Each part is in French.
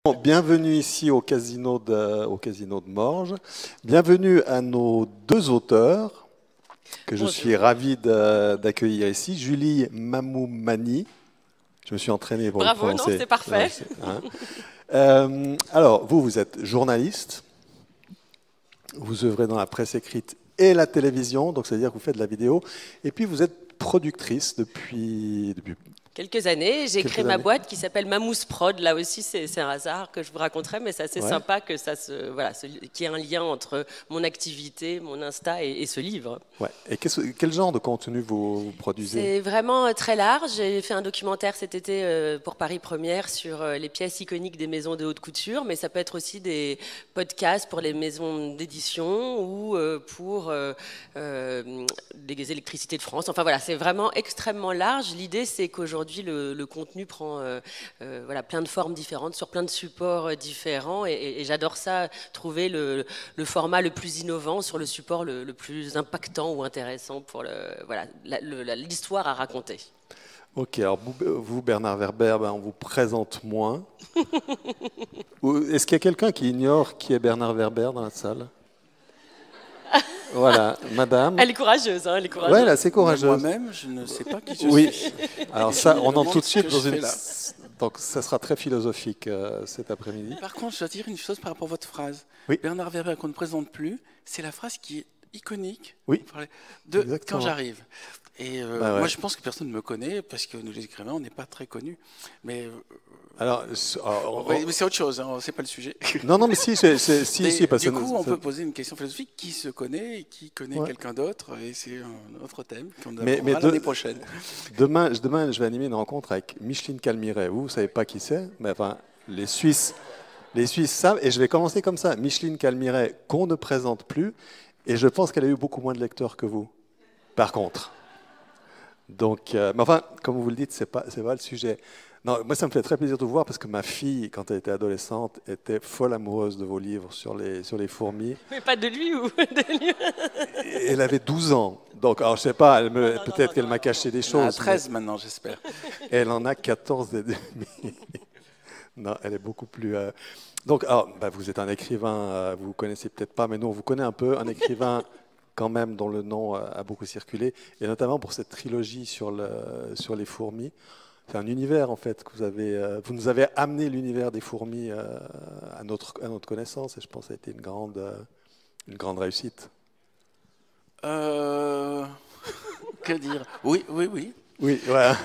Bon, bienvenue ici au casino de Morges. Bienvenue à nos deux auteurs que je suis ravi d'accueillir ici. Julie Mamoumani. Je me suis entraîné pour le prononcer. Bravo, non, c'est parfait. Alors, vous êtes journaliste. Vous œuvrez dans la presse écrite et la télévision, donc c'est-à-dire que vous faites de la vidéo. Et puis, vous êtes productrice depuis quelques années. J'ai créé ma boîte qui s'appelle Mamousse Prod. Là aussi, c'est un hasard que je vous raconterai, mais c'est assez sympa que qu'il y ait un lien entre mon activité, mon Insta et ce livre. Ouais. Et quel genre de contenu vous produisez? C'est vraiment très large. J'ai fait un documentaire cet été pour Paris Première sur les pièces iconiques des maisons de haute couture, mais ça peut être aussi des podcasts pour les maisons d'édition ou pour les électricités de France. Enfin voilà, c'est vraiment extrêmement large. L'idée, c'est qu'aujourd'hui, le contenu prend plein de formes différentes, sur plein de supports différents. Et j'adore ça, trouver le format le plus innovant sur le support le plus impactant ou intéressant pour l'histoire à raconter. Ok, alors vous Bernard Werber, on vous présente moins. Est-ce qu'il y a quelqu'un qui ignore qui est Bernard Werber dans la salle? Voilà, madame. Elle est courageuse, hein, elle est courageuse. Ouais, là, c'est courageuse. Moi-même, je ne sais pas qui je suis. Oui. Alors ça, on entre tout de suite dans une. Là. Donc, ça sera très philosophique cet après-midi. Par contre, je dois dire une chose par rapport à votre phrase. Oui. Bernard Werber qu'on ne présente plus, c'est la phrase qui est iconique. Oui. De Exactement. quand j'arrive. Et moi, je pense que personne ne me connaît parce que nous, les écrivains, on n'est pas très connus. Mais alors, mais c'est autre chose, hein, c'est pas le sujet. Non, mais si, parce du coup, on peut poser une question philosophique. Qui se connaît et qui connaît quelqu'un d'autre? Et c'est un autre thème qu'on abordera l'année prochaine. Demain, je vais animer une rencontre avec Micheline Calmiret. Vous savez pas qui c'est, mais enfin, les Suisses savent. Et je vais commencer comme ça. Micheline Calmiret, qu'on ne présente plus. Et je pense qu'elle a eu beaucoup moins de lecteurs que vous, par contre. Donc, mais enfin, comme vous le dites, c'est pas le sujet. Non, moi, ça me fait très plaisir de vous voir parce que ma fille, quand elle était adolescente, était folle amoureuse de vos livres sur les fourmis. Mais pas de lui ou de lui. Elle avait 12 ans. Donc, alors, je sais pas, peut-être qu'elle m'a caché des choses. Elle a 13 maintenant, j'espère. Elle en a 14 et demi. Non, elle est beaucoup plus... Donc, alors, vous êtes un écrivain, vous ne connaissez peut-être pas, mais nous, on vous connaît un peu, un écrivain quand même dont le nom a beaucoup circulé, et notamment pour cette trilogie sur les fourmis. C'est un univers, en fait, que vous nous avez amené l'univers des fourmis à notre connaissance, et je pense que ça a été une grande réussite. Que dire? Oui. Oui, voilà.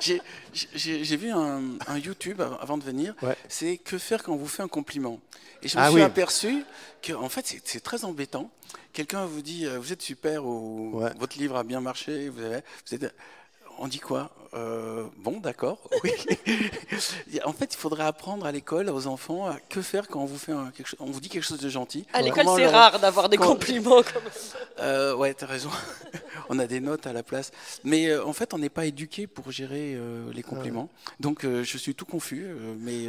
J'ai vu un YouTube avant de venir, c'est que faire quand on vous fait un compliment. Et je me suis aperçu que en fait c'est très embêtant. Quelqu'un vous dit vous êtes super ou votre livre a bien marché, on dit quoi? Bon, d'accord. Oui. En fait, il faudrait apprendre à l'école, aux enfants, à que faire quand on vous fait on vous dit quelque chose de gentil. À l'école, c'est rare d'avoir des compliments comme ça. Ouais, t'as raison. On a des notes à la place. Mais en fait, on n'est pas éduqué pour gérer les compliments. Donc, je suis tout confus. Mais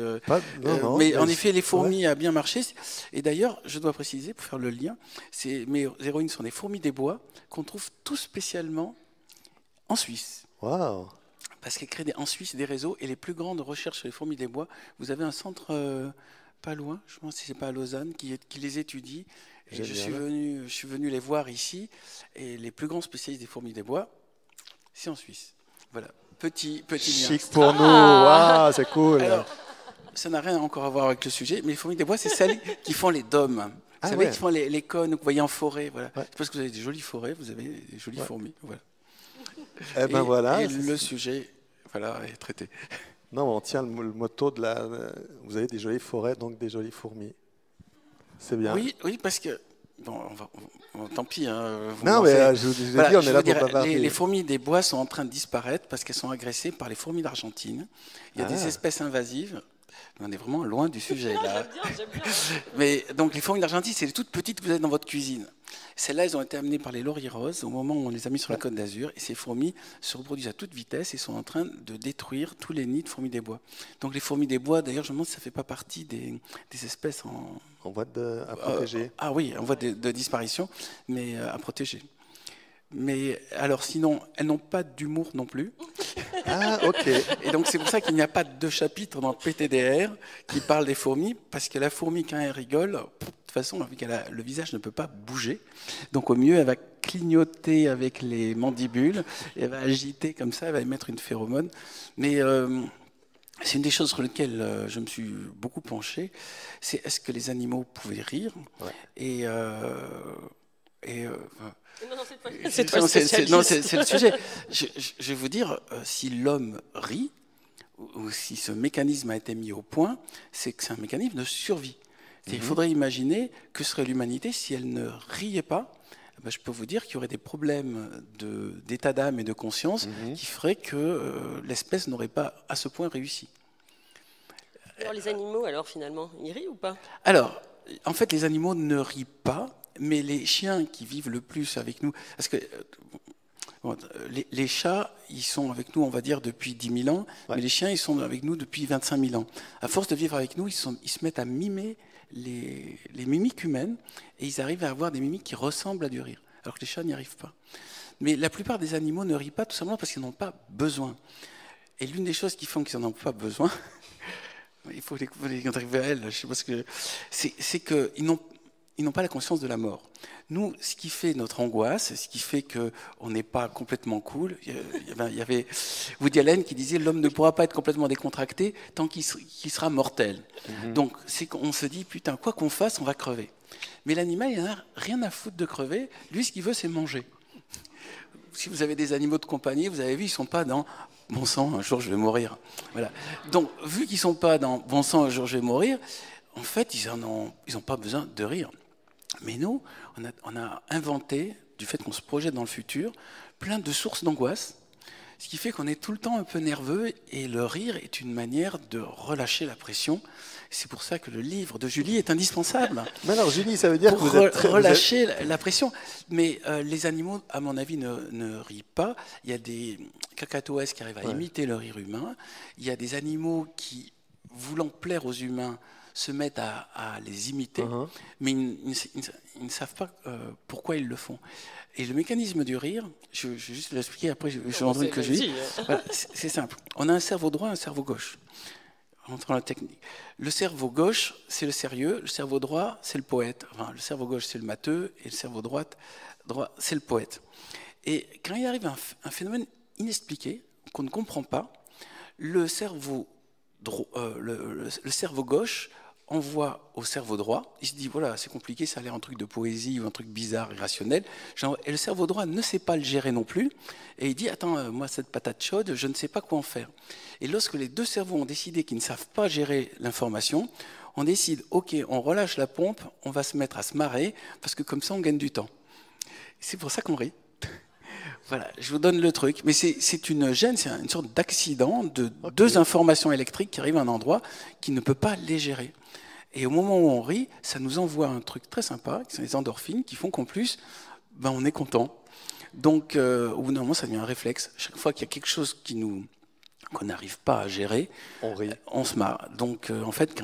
en effet, les fourmis a bien marché. Et d'ailleurs, je dois préciser, pour faire le lien, mes héroïnes sont des fourmis des bois qu'on trouve tout spécialement en Suisse. Wow. Parce qu'elles créent en Suisse des réseaux et les plus grandes recherches sur les fourmis des bois, vous avez un centre pas loin, je pense que c'est pas à Lausanne, qui les étudie. Et je suis venu les voir ici et les plus grands spécialistes des fourmis des bois, c'est en Suisse. Voilà, petit lien. Chic pour nous, wow, c'est cool. Alors, ça n'a rien encore à voir avec le sujet, mais les fourmis des bois, c'est celles qui font les dômes. Vous savez, qui font les cônes que vous voyez en forêt. Voilà. C'est parce que vous avez des jolies forêts, vous avez des jolies fourmis. Voilà. Et le sujet est traité. Non, on tient le motto de vous avez des jolies forêts, donc des jolies fourmis. C'est bien. Oui, parce que... Bon, tant pis. Hein, non, mais je vous ai dit, on est là pour bavarder. Les fourmis des bois sont en train de disparaître parce qu'elles sont agressées par les fourmis d'Argentine. Il y a des espèces invasives. On est vraiment loin du sujet, là. J'aime bien. Mais donc, les fourmis d'Argentine, c'est les toutes petites que vous avez dans votre cuisine. Celles-là, elles ont été amenées par les lauriers roses au moment où on les a mis sur la Côte d'Azur. Et ces fourmis se reproduisent à toute vitesse et sont en train de détruire tous les nids de fourmis des bois. Donc les fourmis des bois, d'ailleurs, je me demande si ça ne fait pas partie des espèces en voie à protéger. Oui, en voie de disparition, mais à protéger. Mais alors sinon, elles n'ont pas d'humour non plus. Ah, ok. Et donc c'est pour ça qu'il n'y a pas de chapitre dans PTDR qui parle des fourmis, parce que la fourmi, quand elle rigole, de toute façon, le visage ne peut pas bouger. Donc au mieux, elle va clignoter avec les mandibules, et elle va agiter comme ça, elle va émettre une phéromone. Mais c'est une des choses sur lesquelles je me suis beaucoup penché, c'est est-ce que les animaux pouvaient rire? Et non, c'est le sujet. Je vais vous dire, si l'homme rit, ou si ce mécanisme a été mis au point, c'est que c'est un mécanisme de survie. Il faudrait imaginer que serait l'humanité si elle ne riait pas. Ben, je peux vous dire qu'il y aurait des problèmes d'état d'âme et de conscience qui feraient que l'espèce n'aurait pas à ce point réussi. Alors les animaux, alors finalement, ils rient ou pas? Alors, en fait, les animaux ne rient pas, mais les chiens qui vivent le plus avec nous, parce que les chats, ils sont avec nous, on va dire, depuis 10 000 ans, mais les chiens, ils sont avec nous depuis 25 000 ans. À force de vivre avec nous, ils se mettent à mimer les mimiques humaines, et ils arrivent à avoir des mimiques qui ressemblent à du rire, alors que les chats n'y arrivent pas. Mais la plupart des animaux ne rient pas, tout simplement parce qu'ils n'en ont pas besoin. Et l'une des choses qui font qu'ils n'en ont pas besoin, il faut les arriver à elle, je sais pas ce que c'est qu'ils n'ont pas la conscience de la mort. Nous, ce qui fait notre angoisse, ce qui fait qu'on n'est pas complètement cool, il y avait Woody Allen qui disait « l'homme ne pourra pas être complètement décontracté tant qu'il sera mortel ». Donc, c'est qu'on se dit « putain, quoi qu'on fasse, on va crever ». Mais l'animal, il n'a rien à foutre de crever. Lui, ce qu'il veut, c'est manger. Si vous avez des animaux de compagnie, vous avez vu, ils ne sont pas dans « bon sang, un jour je vais mourir ». Voilà. Donc, vu qu'ils ne sont pas dans « bon sang, un jour je vais mourir », en fait, ils n'ont pas besoin de rire. Mais nous, on a inventé, du fait qu'on se projette dans le futur, plein de sources d'angoisse, ce qui fait qu'on est tout le temps un peu nerveux, et le rire est une manière de relâcher la pression. C'est pour ça que le livre de Julie est indispensable. Mais alors, Julie, ça veut dire que vous êtes relâcher la pression. Mais les animaux, à mon avis, ne rient pas. Il y a des cacatoès qui arrivent à imiter le rire humain. Il y a des animaux qui, voulant plaire aux humains, se mettent à les imiter, mais ils ne savent pas pourquoi ils le font. Et le mécanisme du rire, je vais juste l'expliquer, après je vais montrer que j'ai. Voilà, c'est simple. On a un cerveau droit et un cerveau gauche. Rentrons dans la technique. Le cerveau gauche, c'est le sérieux, le cerveau droit, c'est le poète. Enfin, le cerveau gauche, c'est le matheux, et le cerveau droit, c'est le poète. Et quand il arrive un phénomène inexpliqué, qu'on ne comprend pas, le cerveau gauche envoie au cerveau droit, il se dit voilà, c'est compliqué, ça a l'air un truc de poésie ou un truc bizarre, irrationnel, et le cerveau droit ne sait pas le gérer non plus, et il dit attends, moi cette patate chaude, je ne sais pas quoi en faire. Et lorsque les deux cerveaux ont décidé qu'ils ne savent pas gérer l'information, on décide ok, on relâche la pompe, on va se mettre à se marrer, parce que comme ça on gagne du temps. C'est pour ça qu'on rit. Voilà, je vous donne le truc. Mais c'est une gêne, c'est une sorte d'accident de deux informations électriques qui arrivent à un endroit qui ne peut pas les gérer. Et au moment où on rit, ça nous envoie un truc très sympa, qui sont les endorphines, qui font qu'en plus, ben, on est content. Donc, au bout d'un moment, ça devient un réflexe. Chaque fois qu'il y a quelque chose qu'on n'arrive pas à gérer, on se marre. Donc, en fait,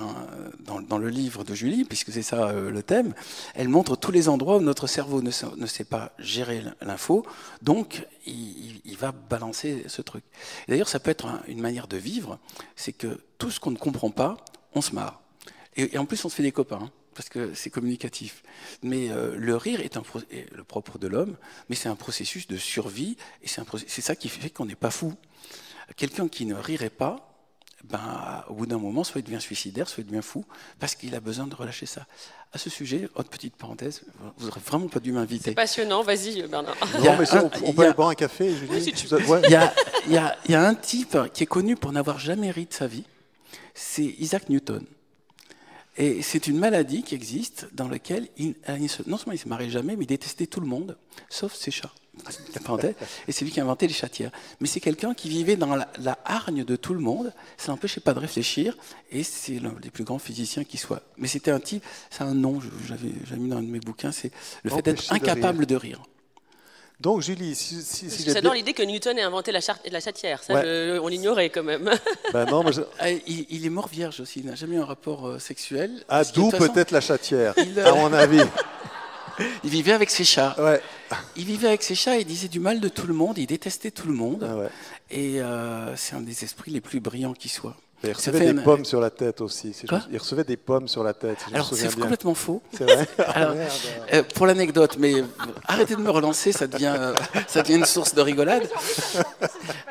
dans le livre de Julie, puisque c'est ça le thème, elle montre tous les endroits où notre cerveau ne sait pas gérer l'info, donc il va balancer ce truc. D'ailleurs, ça peut être une manière de vivre, c'est que tout ce qu'on ne comprend pas, on se marre. Et en plus, on se fait des copains, hein, parce que c'est communicatif. Mais le rire est le propre de l'homme, mais c'est un processus de survie, et c'est ça qui fait qu'on n'est pas fou. Quelqu'un qui ne rirait pas, ben, au bout d'un moment, soit il devient suicidaire, soit il devient fou, parce qu'il a besoin de relâcher ça. À ce sujet, autre petite parenthèse, vous n'aurez vraiment pas dû m'inviter. C'est passionnant, vas-y Bernard. On peut aller boire un café, Julie. Oui, si tu il y a un type qui est connu pour n'avoir jamais ri de sa vie, c'est Isaac Newton. Et c'est une maladie qui existe dans laquelle non seulement il ne se marrait jamais, mais il détestait tout le monde, sauf ses chats. Et c'est lui qui a inventé les chatières. Mais c'est quelqu'un qui vivait dans la hargne de tout le monde, ça n'empêchait pas de réfléchir, et c'est l'un des plus grands physiciens qui soit. Mais c'était un type, c'est un nom, j'avais mis dans un de mes bouquins, c'est le fait d'être incapable de rire. Donc Julie, j'adore l'idée que Newton ait inventé la chatière, ça on l'ignorait quand même. Ben non, il est mort vierge aussi, il n'a jamais eu un rapport sexuel. Ah, d'où peut-être la chatière, à mon avis. Il vivait avec ses chats. Ouais. Il vivait avec ses chats, il disait du mal de tout le monde, il détestait tout le monde. Ah ouais. Et c'est un des esprits les plus brillants qui soit. Il recevait des pommes sur la tête aussi. Il recevait des pommes sur la tête. Si alors c'est complètement faux. C'est vrai. Alors, pour l'anecdote, mais arrêtez de me relancer, ça devient une source de rigolade.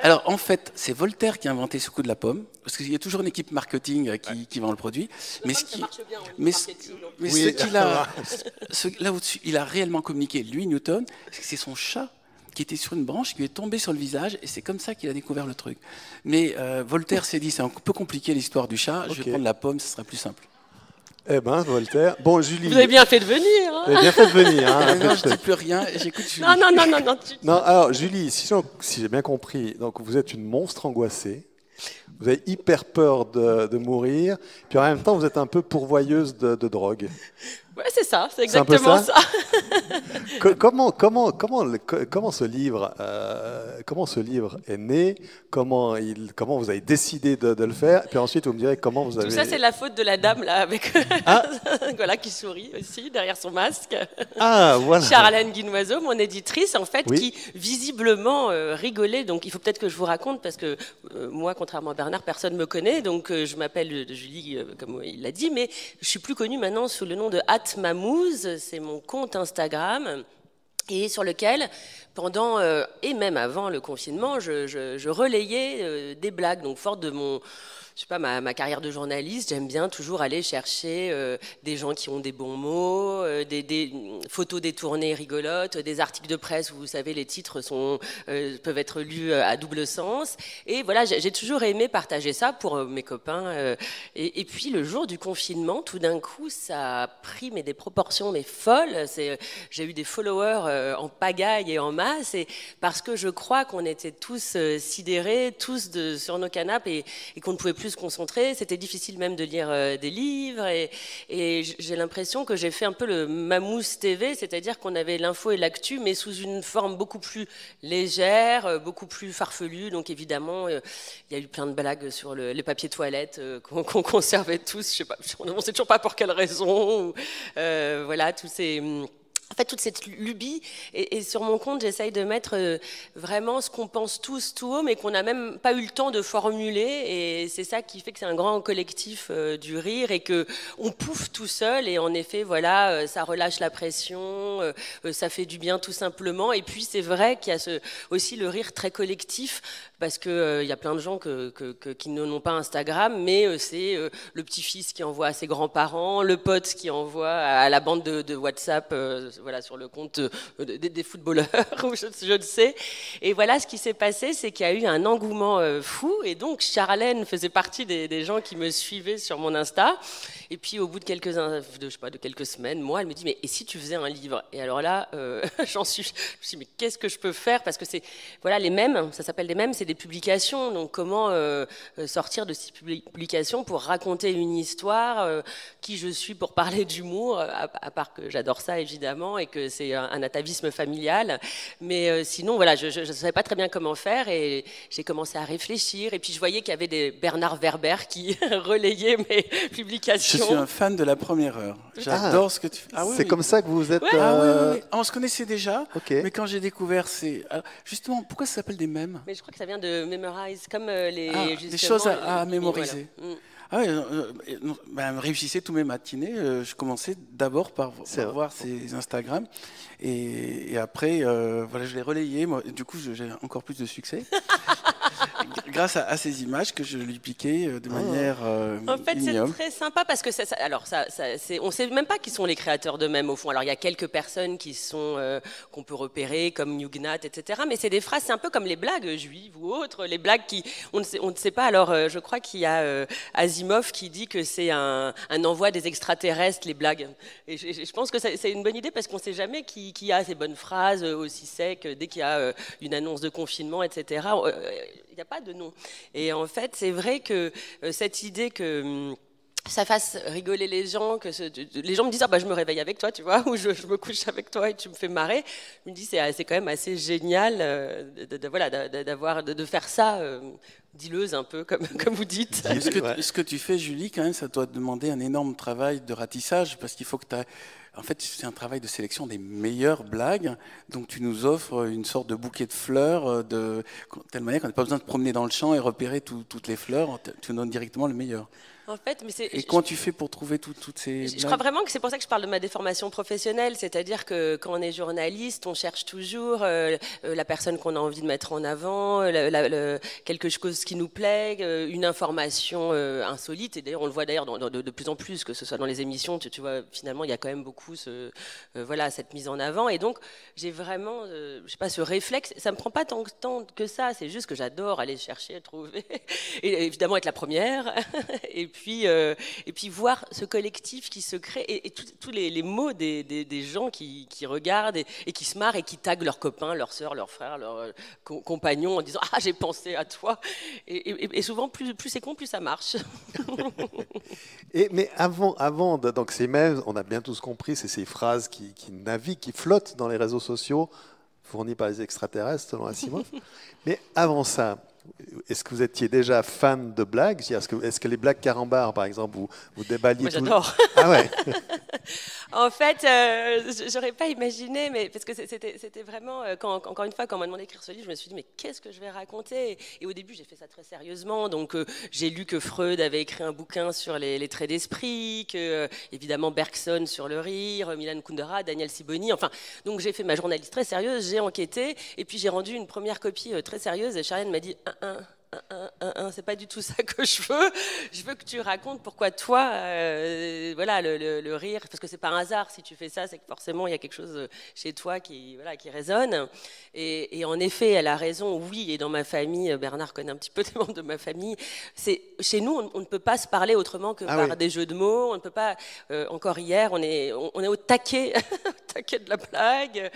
Alors en fait, c'est Voltaire qui a inventé ce coup de la pomme, parce qu'il y a toujours une équipe marketing qui vend le produit. Mais ce qu'il a, là au-dessus, il a réellement communiqué, lui Newton, c'est son chat qui était sur une branche, qui lui est tombé sur le visage, et c'est comme ça qu'il a découvert le truc. Mais Voltaire s'est dit, c'est un peu compliqué l'histoire du chat, je vais prendre la pomme, ce sera plus simple. Eh ben, Voltaire. Bon, Julie. Vous avez bien fait de venir. Vous avez bien fait de venir. Hein, non, je ne dis plus rien, j'écoute Julie. Non. Non, alors, Julie, si j'ai bien compris, donc vous êtes une monstre angoissée, vous avez hyper peur de mourir, puis en même temps, vous êtes un peu pourvoyeuse de drogue. Ouais, c'est ça, c'est exactement ça. Comment ce livre est né? Comment vous avez décidé de le faire? Puis ensuite, vous me direz comment vous avez... Tout ça, c'est la faute de la dame là, avec voilà, qui sourit aussi derrière son masque. Ah, voilà. Charlène Guinoiseau, mon éditrice, en fait, oui. qui visiblement rigolait. Donc, il faut peut-être que je vous raconte parce que moi, contrairement à Bernard, personne me connaît. Donc, je m'appelle Julie, comme il l'a dit, mais je suis plus connue maintenant sous le nom de @mamouze, c'est mon compte Instagram, et sur lequel, pendant et même avant le confinement, je relayais des blagues. Donc, forte de ma carrière de journaliste, j'aime bien toujours aller chercher des gens qui ont des bons mots, des photos détournées rigolotes, des articles de presse où, vous savez, les titres peuvent être lus à double sens. Et voilà, j'ai toujours aimé partager ça pour mes copains. Et puis, le jour du confinement, tout d'un coup, ça a pris des proportions folles. J'ai eu des followers en pagaille et en masse, et parce que je crois qu'on était tous sidérés, tous sur nos canapes, et qu'on ne pouvait plus se concentrer. C'était difficile même de lire des livres, et j'ai l'impression que j'ai fait un peu le Mamouze TV, c'est-à-dire qu'on avait l'info et l'actu, mais sous une forme beaucoup plus légère, beaucoup plus farfelue. Donc évidemment, il y a eu plein de blagues sur les papiers toilettes qu'on conservait tous. Je sais pas, on ne sait toujours pas pour quelle raison. Voilà, tous ces... En fait, toute cette lubie, et sur mon compte, j'essaye de mettre vraiment ce qu'on pense tous tout haut, mais qu'on n'a même pas eu le temps de formuler, et c'est ça qui fait que c'est un grand collectif du rire, et qu'on pouffe tout seul, et en effet, voilà, ça relâche la pression, ça fait du bien tout simplement, et puis c'est vrai qu'il y a aussi le rire très collectif, parce qu'il y a plein de gens qui n'ont pas Instagram, mais c'est le petit-fils qui envoie à ses grands-parents, le pote qui envoie à la bande de WhatsApp, voilà, sur le compte des footballeurs, je ne sais. Et voilà, ce qui s'est passé, c'est qu'il y a eu un engouement fou, et donc Charlène faisait partie des gens qui me suivaient sur mon Insta. Et puis au bout de quelques semaines, moi, elle me dit, mais et si tu faisais un livre? Et alors là, je me suis dit, mais qu'est-ce que je peux faire? Parce que c'est, voilà, les mèmes, ça s'appelle des mèmes, c'est des publications. Donc comment sortir de ces publications pour raconter une histoire, qui je suis pour parler d'humour, à part que j'adore ça évidemment, et que c'est un atavisme familial. Mais sinon, voilà, je ne savais pas très bien comment faire, et j'ai commencé à réfléchir. Et puis je voyais qu'il y avait des Bernard Werber qui relayaient mes publications. Je suis un fan de la première heure. J'adore ce que tu fais. Ah, oui, c'est comme ça que vous êtes... oui. On se connaissait déjà, mais quand j'ai découvert, justement, pourquoi ça s'appelle des mèmes? Mais je crois que ça vient de memorize, comme des choses à mémoriser. Voilà. Ah oui, réussissais tous mes matinées. Je commençais d'abord par voir ces Instagram, et après, voilà, je les relayais. Moi, du coup, j'ai encore plus de succès. Grâce à ces images que je lui piquais de manière en fait, ignoble. c'est très sympa parce que on ne sait même pas qui sont les créateurs d'eux-mêmes au fond. Alors il y a quelques personnes qu'on peut repérer comme Nugnat, etc. Mais c'est des phrases, c'est un peu comme les blagues juives ou autres, les blagues on ne sait pas. Alors je crois qu'il y a Asimov qui dit que c'est un envoi des extraterrestres, les blagues. Et je pense que c'est une bonne idée parce qu'on ne sait jamais qui a ces bonnes phrases aussi secs dès qu'il y a une annonce de confinement, etc. Il n'y a pas de nom. Et en fait, c'est vrai que cette idée que ça fasse rigoler les gens, que les gens me disent je me réveille avec toi, tu vois, ou je me couche avec toi et tu me fais marrer. Je me dis c'est quand même assez génial de faire ça, dileuse un peu comme vous dites. Ce que tu fais, Julie, quand même, ça doit te demander un énorme travail de ratissage parce qu'il faut que tu as... En fait, c'est un travail de sélection des meilleures blagues. Donc, tu nous offres une sorte de bouquet de fleurs, de telle manière qu'on n'a pas besoin de promener dans le champ et repérer toutes les fleurs. Tu nous donnes directement le meilleur. En fait, et comment tu fais pour trouver toutes ces blagues ? Je crois vraiment que c'est pour ça que je parle de ma déformation professionnelle, c'est-à-dire que quand on est journaliste, on cherche toujours la personne qu'on a envie de mettre en avant, quelque chose qui nous plaît, une information insolite. Et d'ailleurs, on le voit d'ailleurs de plus en plus, que ce soit dans les émissions, tu vois, finalement, il y a quand même beaucoup cette mise en avant. Et donc, j'ai vraiment, je sais pas, ce réflexe. Ça me prend pas tant que ça. C'est juste que j'adore aller chercher, trouver, et évidemment être la première. Et puis voir ce collectif qui se crée et tous les mots des gens qui regardent et qui se marrent et qui taguent leurs copains, leurs sœurs, leurs frères, leurs compagnons en disant j'ai pensé à toi. Et souvent, plus c'est con, plus ça marche. Mais avant donc ces mèmes, on a bien tous compris, c'est ces phrases qui naviguent, qui flottent dans les réseaux sociaux, fournies par les extraterrestres, selon Asimov. Mais avant ça, est-ce que vous étiez déjà fan de blagues ? Est-ce que les blagues carambars, par exemple, vous déballiez Moi, j'adore. Ah ouais. En fait, j'aurais pas imaginé, mais parce que c'était vraiment encore une fois, quand on m'a demandé d'écrire ce livre, je me suis dit mais qu'est-ce que je vais raconter ? Et au début, j'ai fait ça très sérieusement. Donc, j'ai lu que Freud avait écrit un bouquin sur les traits d'esprit, que évidemment Bergson sur le rire, Milan Kundera, Daniel Siboni. Enfin, donc j'ai fait ma journaliste très sérieuse, j'ai enquêté, et puis j'ai rendu une première copie très sérieuse. Et Charlène m'a dit c'est pas du tout ça que je veux. Je veux que tu racontes pourquoi toi, le rire, parce que c'est pas un hasard si tu fais ça, c'est que forcément il y a quelque chose chez toi qui résonne. Et en effet, elle a raison. Oui, et dans ma famille, Bernard connaît un petit peu des membres de ma famille. Chez nous, on ne peut pas se parler autrement que par des jeux de mots. On ne peut pas. Encore hier, on est au taquet, au taquet de la blague.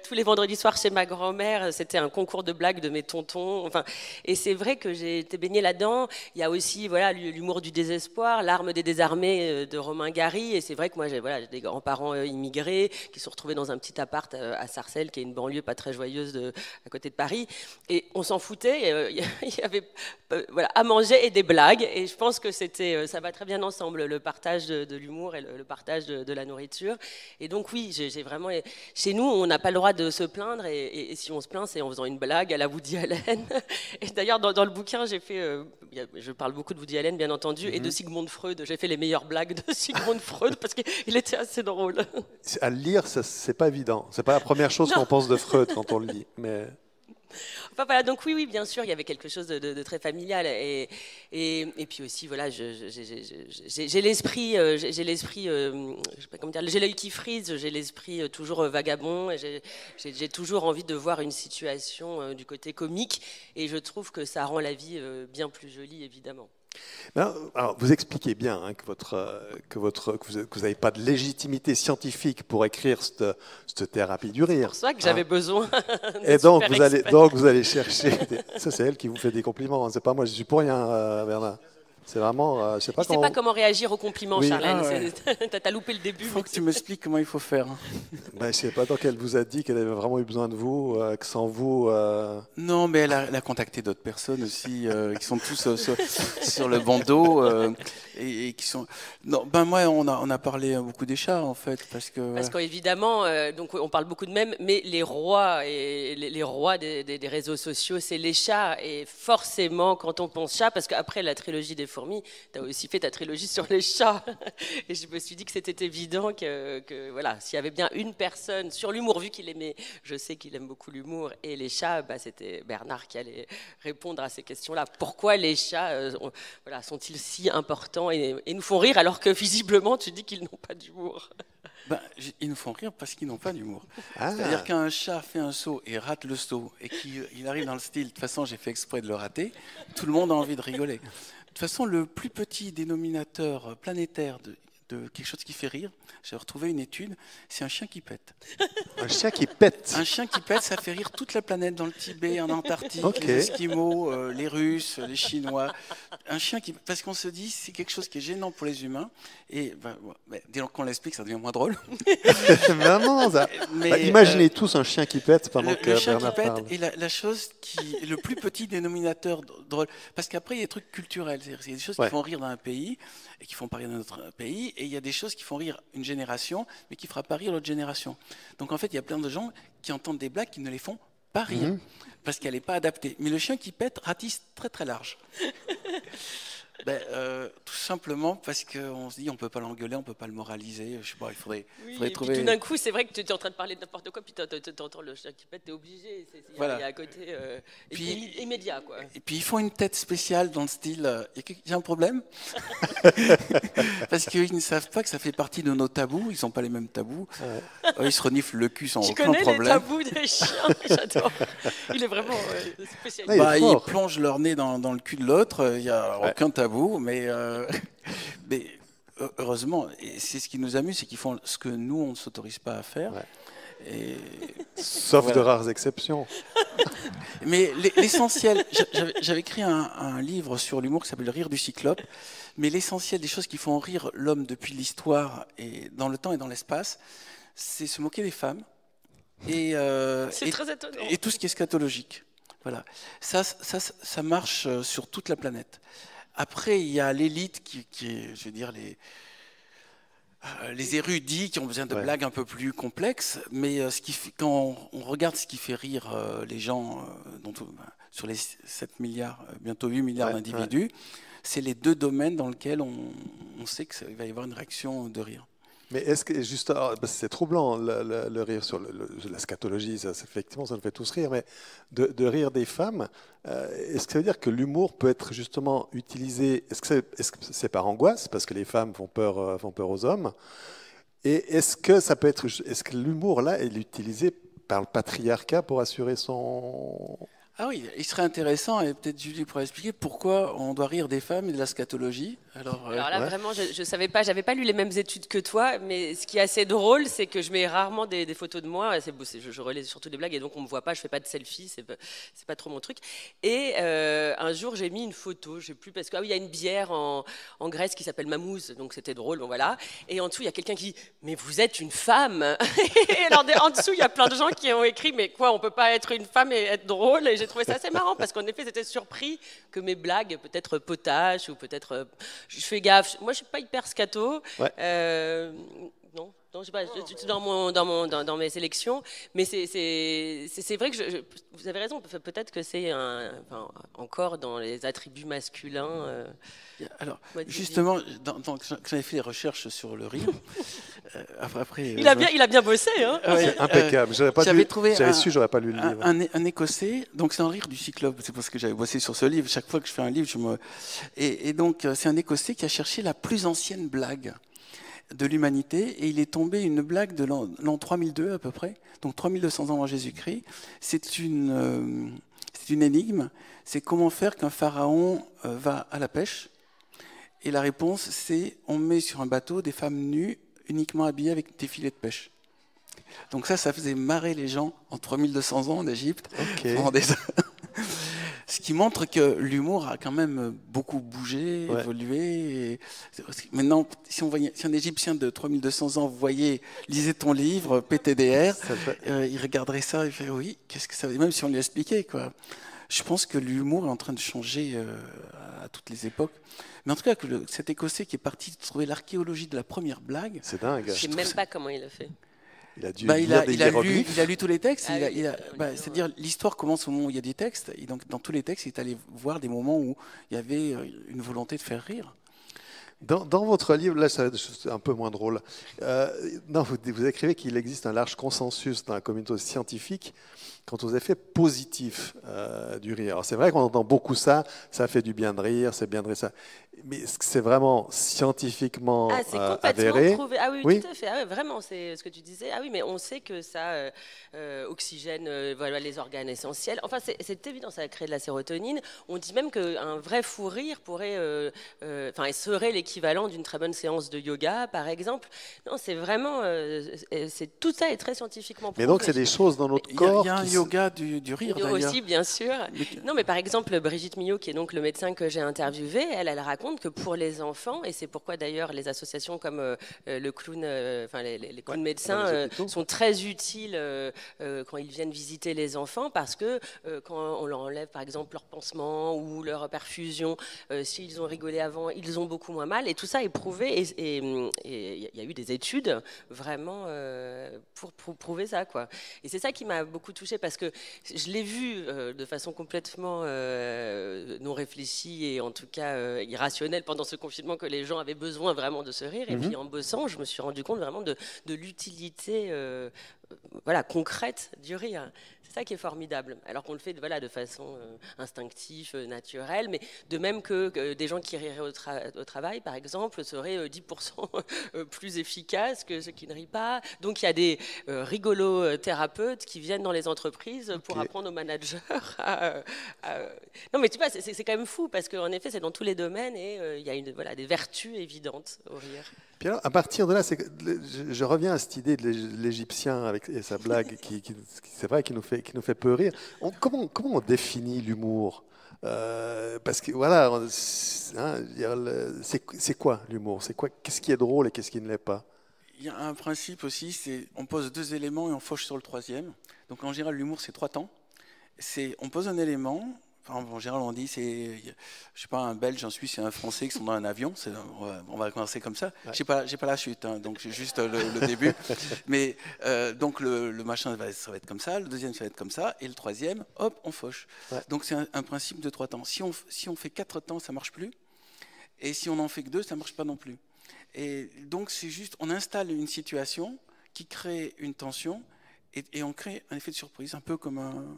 Tous les vendredis soirs chez ma grand-mère, c'était un concours de blagues de mes tontons. Enfin, et c'est vrai que j'ai été baignée là-dedans. Il y a aussi l'humour du désespoir, L'arme des désarmés de Romain Gary. Et c'est vrai que moi, j'ai des grands-parents immigrés qui se sont retrouvés dans un petit appart à Sarcelles, qui est une banlieue pas très joyeuse à côté de Paris. Et on s'en foutait. Il y avait à manger et des blagues. Et je pense que ça va très bien ensemble, le partage de l'humour et le partage de la nourriture. Et donc oui, j'ai vraiment... Chez nous, on n'a pas le droit de se plaindre. Et si on se plaint, c'est en faisant une blague à la Woody Allen. Et d'ailleurs, dans le bouquin, j'ai fait, je parle beaucoup de Woody Allen, bien entendu, et de Sigmund Freud. J'ai fait les meilleures blagues de Sigmund Freud parce qu'il était assez drôle. À le lire, c'est pas évident. C'est pas la première chose qu'on pense de Freud quand on le lit. Mais... Enfin, voilà, donc oui, bien sûr, il y avait quelque chose de très familial. Et puis aussi, voilà, j'ai l'esprit, je sais pas comment dire, j'ai l'œil qui frise, j'ai l'esprit toujours vagabond, et j'ai toujours envie de voir une situation du côté comique, et je trouve que ça rend la vie bien plus jolie, évidemment. Alors, vous expliquez bien que vous n'avez pas de légitimité scientifique pour écrire cette thérapie du rire. C'est pour ça que j'avais besoin. Et donc vous allez chercher. Ça, c'est elle qui vous fait des compliments. C'est pas moi. Je suis pour rien, Bernard. C'est vraiment, je sais pas comment réagir aux compliments, oui. Charlène. T'as loupé le début. Il faut que tu m'expliques comment il faut faire. Je sais pas tant qu'elle vous a dit qu'elle avait vraiment eu besoin de vous, que sans vous. Non, mais elle a contacté d'autres personnes aussi qui sont tous sur le bandeau et qui sont. Non, moi on a parlé beaucoup des chats en fait parce qu'évidemment, donc on parle beaucoup de mèmes, mais les rois et les rois des réseaux sociaux, c'est les chats, et forcément quand on pense chat, parce qu'après la trilogie des fourmis, tu as aussi fait ta trilogie sur les chats. Et je me suis dit que c'était évident que voilà, s'il y avait bien une personne sur l'humour, vu qu'il aimait, je sais qu'il aime beaucoup l'humour, et les chats, c'était Bernard qui allait répondre à ces questions-là. Pourquoi les chats sont-ils si importants et nous font rire alors que visiblement tu dis qu'ils n'ont pas d'humour? Ils nous font rire parce qu'ils n'ont pas d'humour. C'est-à-dire qu'un chat fait un saut et rate le saut et qu'il arrive dans le style « de toute façon j'ai fait exprès de le rater », tout le monde a envie de rigoler. De toute façon, le plus petit dénominateur planétaire de de quelque chose qui fait rire. J'ai retrouvé une étude, c'est un chien qui pète. Un chien qui pète? Un chien qui pète, ça fait rire toute la planète, dans le Tibet, en Antarctique, les Esquimaux, les Russes, les Chinois. Un chien qui... Parce qu'on se dit, c'est quelque chose qui est gênant pour les humains, et dès qu'on l'explique, ça devient moins drôle. Vraiment, ça. Imaginez tous un chien qui pète pendant que chien Bernard qui pète parle. est la chose qui est le plus petit dénominateur drôle. Parce qu'après, il y a des trucs culturels. Il y a des choses qui font rire dans un pays et qui font pas rire dans notre pays. Et il y a des choses qui font rire une génération, mais qui ne fera pas rire l'autre génération. Donc en fait, il y a plein de gens qui entendent des blagues qui ne les font pas rire. Parce qu'elle n'est pas adaptée. Mais le chien qui pète ratisse très très large. Tout simplement parce qu'on se dit on ne peut pas l'engueuler, on ne peut pas le moraliser. Je sais pas, il faudrait trouver... Tout d'un coup, c'est vrai que tu es en train de parler de n'importe quoi, puis tu entends le chien qui pète, tu es obligé. Il y a un côté immédiat. Quoi. Et puis ils font une tête spéciale dans le style il y a un problème. Parce qu'ils ne savent pas que ça fait partie de nos tabous. Ils n'ont pas les mêmes tabous. Ils se reniflent le cul sans aucun problème. Tu connais les tabous des chiens? J'adore. Il est vraiment spécial. Ils plongent leur nez dans le cul de l'autre. Il n'y a aucun tabou. Mais heureusement, et c'est ce qui nous amuse, c'est qu'ils font ce que nous, on ne s'autorise pas à faire. Sauf de rares exceptions. Mais l'essentiel, j'avais écrit un livre sur l'humour qui s'appelle « Le rire du cyclope », mais l'essentiel des choses qui font rire l'homme depuis l'histoire, et dans le temps et dans l'espace, c'est se moquer des femmes et très étonnant. Et tout ce qui est scatologique. Voilà. Ça marche sur toute la planète. Après, il y a l'élite qui est, je veux dire, les érudits qui ont besoin de blagues un peu plus complexes. Mais quand on regarde ce qui fait rire les gens sur les 7 milliards, bientôt 8 milliards d'individus, c'est les deux domaines dans lesquels on sait qu'il va y avoir une réaction de rire. Mais est-ce que, juste, c'est troublant le rire sur la scatologie, effectivement, ça nous fait tous rire, mais de rire des femmes, est-ce que ça veut dire que l'humour peut être justement utilisé, est-ce que c'est par angoisse, parce que les femmes font peur aux hommes, et est-ce que l'humour là est utilisé par le patriarcat pour assurer son... Ah oui, il serait intéressant, et peut-être Julie pourrait expliquer pourquoi on doit rire des femmes et de la scatologie. Alors là, vraiment, je ne savais pas, j'avais pas lu les mêmes études que toi, mais ce qui est assez drôle, c'est que je mets rarement des photos de moi, je relais surtout des blagues, et donc on ne me voit pas, je ne fais pas de selfie, c'est pas trop mon truc. Et un jour, j'ai mis une photo, je sais plus, parce qu'il y a une bière en Grèce qui s'appelle Mamouze, donc c'était drôle, bon voilà. Et en dessous, il y a quelqu'un qui dit « Mais vous êtes une femme !» Et alors, en dessous, il y a plein de gens qui ont écrit « Mais quoi, on ne peut pas être une femme et être drôle ?» Et j'ai trouvé ça assez marrant parce qu'en effet, j'étais surpris que mes blagues, peut-être potaches ou peut-être... je fais gaffe. Moi, je suis pas hyper scato. Non, je sais pas, dans mes sélections. Mais c'est vrai que vous avez raison. Peut-être que c'est encore dans les attributs masculins. Alors, justement, quand j'avais fait les recherches sur le rire, après, il a bien bossé, hein. C'est impeccable. J'avais su, j'aurais pas lu le livre. Un Écossais, donc c'est un rire du cyclope. C'est parce que j'avais bossé sur ce livre. Chaque fois que je fais un livre, et donc c'est un Écossais qui a cherché la plus ancienne blague de l'humanité, et il est tombé une blague de l'an 3002 à peu près, donc 3200 ans avant Jésus-Christ. C'est une énigme. C'est comment faire qu'un pharaon va à la pêche. Et la réponse, c'est on met sur un bateau des femmes nues, uniquement habillées avec des filets de pêche. Donc ça faisait marrer les gens en 3200 ans en Égypte. Okay. Ce qui montre que l'humour a quand même beaucoup bougé, évolué. Maintenant, si un Égyptien de 3200 ans lisait ton livre, PTDR, il regarderait ça et il ferait oui, qu'est-ce que ça veut dire, même si on lui expliquait, quoi. Je pense que l'humour est en train de changer à toutes les époques. Mais en tout cas, cet Écossais qui est parti trouver l'archéologie de la première blague... C'est dingue. Je ne sais même pas comment il a fait. Il a dû il a lu tous les textes. C'est-à-dire, l'histoire commence au moment où il y a des textes. Et donc, dans tous les textes, il est allé voir des moments où il y avait une volonté de faire rire. Dans votre livre, là, c'est un peu moins drôle. Vous écrivez qu'il existe un large consensus dans la communauté scientifique quant aux effets positifs du rire. Alors c'est vrai qu'on entend beaucoup ça fait du bien de rire, c'est bien de rire ça. Mais c'est vraiment scientifiquement avéré. Prouvé. Ah oui, tout à fait. Ah oui, vraiment, c'est ce que tu disais. Ah oui, mais on sait que ça oxygène voilà, les organes essentiels. Enfin, c'est évident, ça crée de la sérotonine. On dit même qu'un vrai fou rire pourrait, serait l'équivalent d'une très bonne séance de yoga, par exemple. Non, c'est vraiment, tout ça est très scientifiquement prouvé. Mais donc, c'est des choses dans notre corps. Il y a un yoga du rire, d'ailleurs. Aussi, bien sûr. Non, mais par exemple, Brigitte Millot, qui est donc le médecin que j'ai interviewé, elle raconte que pour les enfants, et c'est pourquoi d'ailleurs les associations comme le clown, les clowns médecins sont très utiles quand ils viennent visiter les enfants, parce que quand on leur enlève par exemple leur pansement ou leur perfusion, s'ils ont rigolé avant, ils ont beaucoup moins mal, et tout ça est prouvé, et il y a eu des études vraiment pour prouver ça, quoi. Et c'est ça qui m'a beaucoup touchée, parce que je l'ai vu de façon complètement non réfléchie et en tout cas irrationnelle pendant ce confinement, que les gens avaient besoin vraiment de se rire. Et puis en bossant, je me suis rendu compte vraiment de l'utilité voilà, concrète du rire. C'est ça qui est formidable. Alors qu'on le fait de façon instinctive, naturelle, mais de même que des gens qui riraient au travail, par exemple, seraient 10% plus efficaces que ceux qui ne rient pas. Donc il y a des rigolos thérapeutes qui viennent dans les entreprises pour apprendre aux managers Non mais tu vois, c'est quand même fou, parce qu'en effet, c'est dans tous les domaines, et il y a des vertus évidentes au rire. Puis alors, à partir de là, je reviens à cette idée de l'Égyptien et sa blague, c'est vrai, qui nous fait peu rire. Comment on définit l'humour parce que voilà, c'est quoi l'humour? Qu'est-ce qui est drôle et qu'est-ce qui ne l'est pas? Il y a un principe aussi, c'est on pose 2 éléments et on fauche sur le 3e. Donc en général, l'humour, c'est 3 temps. On pose un élément. Enfin, en général, on dit, je sais pas, un Belge, un Suisse et un Français qui sont dans un avion. On va commencer comme ça. Ouais. J'ai pas la chute, hein, donc j'ai juste le début. Mais donc le machin, ça va être comme ça. Le deuxième, ça va être comme ça. Et le 3e, hop, on fauche. Ouais. Donc c'est un principe de 3 temps. Si on fait 4 temps, ça marche plus. Et si on en fait que 2, ça marche pas non plus. Et donc c'est juste, on installe une situation qui crée une tension. Et on crée un effet de surprise, un peu comme un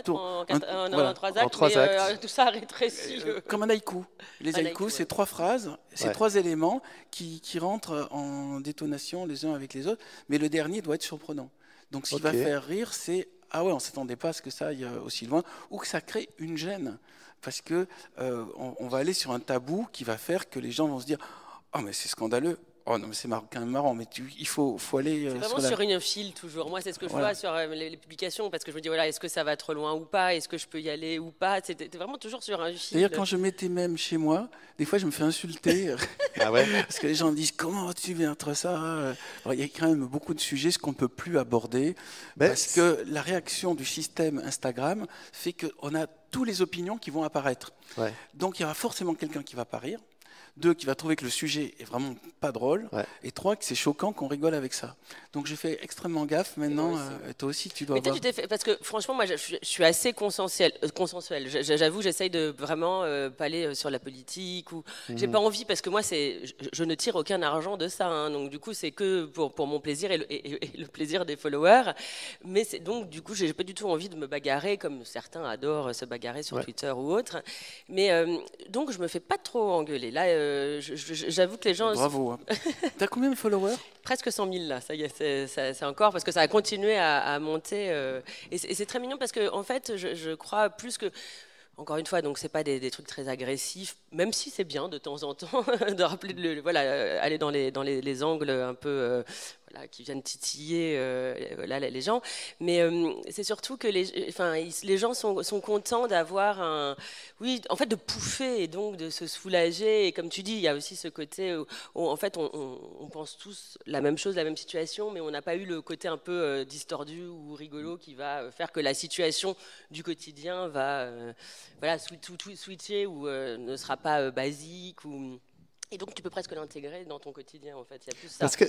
tour. En 3 actes, mais tout ça rétrécit. Comme un haïku. Les haïkus, c'est 3 phrases, c'est 3 éléments qui rentrent en détonation les uns avec les autres, mais le dernier doit être surprenant. Donc ce qui va faire rire, c'est « Ah ouais, on ne s'attendait pas à ce que ça aille aussi loin », ou que ça crée une gêne, parce que on va aller sur un tabou qui va faire que les gens vont se dire « Oh mais c'est scandaleux ». Oh non, mais c'est quand même marrant, mais il faut aller... C'est vraiment sur une file, toujours. Moi, c'est ce que je vois sur les publications, parce que je me dis, voilà, est-ce que ça va trop loin ou pas? Est-ce que je peux y aller ou pas? C'était vraiment toujours sur un fil. D'ailleurs, quand je mettais même chez moi, des fois, je me fais insulter. Ah ouais? Parce que les gens me disent, comment tu viens entre ça? Alors, il y a quand même beaucoup de sujets qu'on ne peut plus aborder, parce que la réaction du système Instagram fait qu'on a toutes les opinions qui vont apparaître. Ouais. Donc, il y aura forcément quelqu'un qui va pas rire. 2, qui va trouver que le sujet est vraiment pas drôle, et 3, que c'est choquant qu'on rigole avec ça. Donc je fais extrêmement gaffe maintenant. Toi aussi, tu dois. Mais tu t'es fait, parce que franchement, moi, je suis assez consensuelle. J'avoue, j'essaye de vraiment pas aller sur la politique, ou j'ai pas envie, parce que moi, je ne tire aucun argent de ça. Hein, donc du coup, c'est que pour mon plaisir et le plaisir des followers. Mais donc du coup, j'ai pas du tout envie de me bagarrer comme certains adorent se bagarrer sur Twitter ou autre. Mais donc je me fais pas trop engueuler. Là. J'avoue que les gens... Bravo. Hein. T'as combien de followers? Presque 100 000 là, ça y est, c'est encore, parce que ça a continué à monter. Et c'est très mignon, parce que en fait, je crois plus que... Encore une fois, donc c'est pas des trucs très agressifs, même si c'est bien de temps en temps de rappeler, aller dans les angles un peu... qui viennent titiller les gens, mais c'est surtout que les gens sont contents d'avoir en fait de pouffer, et donc de se soulager, et comme tu dis, il y a aussi ce côté où en fait on pense tous la même chose, la même situation, mais on n'a pas eu le côté un peu distordu ou rigolo qui va faire que la situation du quotidien va tout switcher, ou ne sera pas basique, ou... Et donc, tu peux presque l'intégrer dans ton quotidien, en fait. Il y a plus ça. Parce que,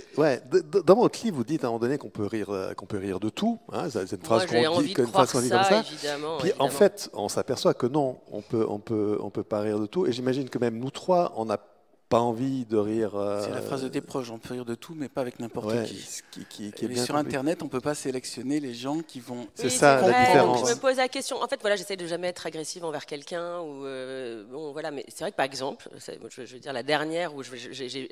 dans votre livre, vous dites à un moment donné qu'on peut rire de tout. Hein, c'est une phrase qu'on dit, comme ça. Évidemment, puis, en fait, on s'aperçoit que non, on peut pas rire de tout. Et j'imagine que même nous trois, on a pas envie de rire. C'est la phrase de Desproges, on peut rire de tout, mais pas avec n'importe qui. Qui est bien sur Internet, on ne peut pas sélectionner les gens qui vont. C'est ça la différence. Je me pose la question. En fait, voilà, j'essaie de jamais être agressive envers quelqu'un. Bon, voilà, mais c'est vrai que par exemple, je veux dire la dernière où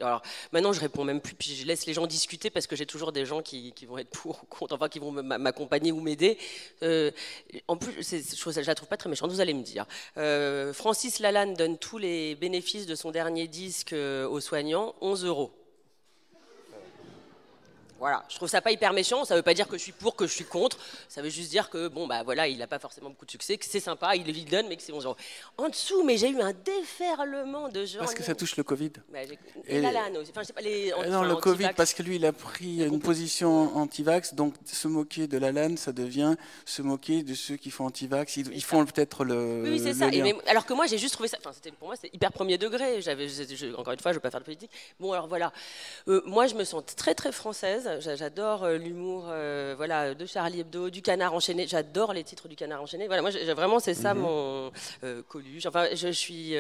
alors maintenant je réponds même plus, puis je laisse les gens discuter parce que j'ai toujours des gens qui vont être pour ou contre, enfin qui vont m'accompagner ou m'aider. En plus, je la trouve pas très méchante. Vous allez me dire. Francis Lalanne donne tous les bénéfices de son dernier disque aux soignants, 11 €. Voilà, je trouve ça pas hyper méchant, ça veut pas dire que je suis pour, que je suis contre, ça veut juste dire que bon bah voilà, il a pas forcément beaucoup de succès, que c'est sympa, il le donne mais que c'est 11 €. En dessous, mais j'ai eu un déferlement de gens. Parce que ça touche le Covid. Bah, et Lalanne aussi. Enfin, je sais pas, non, le Covid, parce que lui il a pris une position anti-vax, donc se moquer de Lalanne, ça devient se moquer de ceux qui font anti-vax, ils font peut-être le. Oui, c'est ça. Alors que moi j'ai juste trouvé ça, enfin pour moi c'est hyper premier degré, encore une fois je veux pas faire de politique. Bon alors voilà, moi je me sens très très française. J'adore l'humour voilà, de Charlie Hebdo, du Canard enchaîné. J'adore les titres du Canard enchaîné. Voilà, moi, vraiment, c'est ça mon Coluche. Enfin, je suis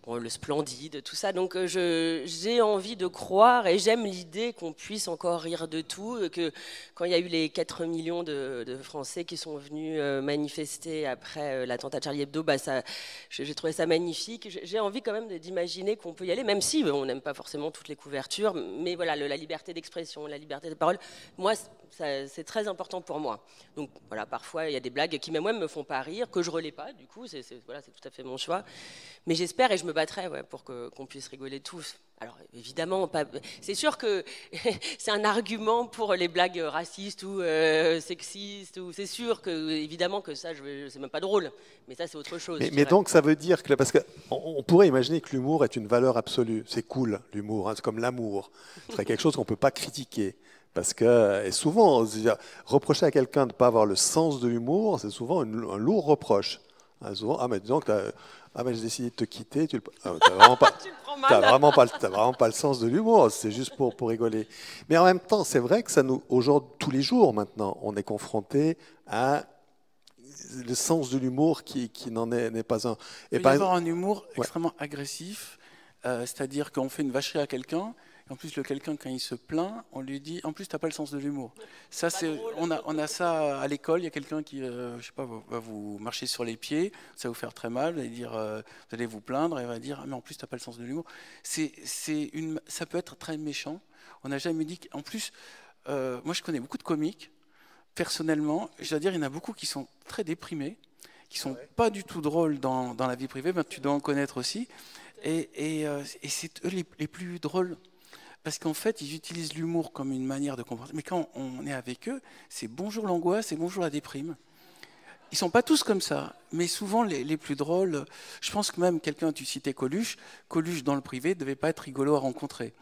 bon, le Splendide, tout ça. Donc, j'ai envie de croire et j'aime l'idée qu'on puisse encore rire de tout. Que quand il y a eu les 4 millions de Français qui sont venus manifester après l'attentat de Charlie Hebdo, bah, j'ai trouvé ça magnifique. J'ai envie quand même d'imaginer qu'on peut y aller, même si on n'aime pas forcément toutes les couvertures. Mais voilà, la liberté d'expression, la liberté de parole, moi, c'est très important pour moi. Donc voilà, parfois il y a des blagues qui même moi me font pas rire, que je relais pas, du coup, c'est tout à fait mon choix. Mais j'espère et je me battrai pour qu'on puisse rigoler tous. Alors évidemment, c'est sûr que c'est un argument pour les blagues racistes ou sexistes. C'est sûr que évidemment que ça, c'est même pas drôle. Mais ça, c'est autre chose. Mais donc ça veut dire que parce qu'on pourrait imaginer que l'humour est une valeur absolue. C'est cool l'humour, hein, c'est comme l'amour. Ce serait quelque chose qu'on peut pas critiquer. Parce que, et souvent, reprocher à quelqu'un de ne pas avoir le sens de l'humour, c'est souvent un lourd reproche. Souvent, ah mais disons que mais j'ai décidé de te quitter, tu n'as vraiment pas le sens de l'humour, c'est juste pour rigoler. Mais en même temps, c'est vrai que ça aujourd'hui, tous les jours maintenant, on est confronté à le sens de l'humour qui n'en n'est pas un. Il peut y avoir un humour extrêmement agressif, c'est-à-dire qu'on fait une vacherie à quelqu'un. En plus, le quelqu'un, quand il se plaint, on lui dit « En plus, tu n'as pas le sens de l'humour. » Ça, on a ça à l'école. Il y a quelqu'un qui, je sais pas, va vous marcher sur les pieds, ça va vous faire très mal, vous allez dire, vous allez vous plaindre, et il va dire « Mais en plus, tu n'as pas le sens de l'humour. » Ça peut être très méchant. On n'a jamais dit En plus, moi, je connais beaucoup de comiques. Personnellement, je dois dire, il y en a beaucoup qui sont très déprimés, qui ne sont pas du tout drôles dans la vie privée. Ben, tu dois en connaître aussi. Et c'est eux les plus drôles. Parce qu'en fait, ils utilisent l'humour comme une manière de comprendre. Mais quand on est avec eux, c'est bonjour l'angoisse et bonjour la déprime. Ils ne sont pas tous comme ça, mais souvent les plus drôles. Je pense que même quelqu'un, tu citais Coluche, Coluche dans le privé ne devait pas être rigolo à rencontrer.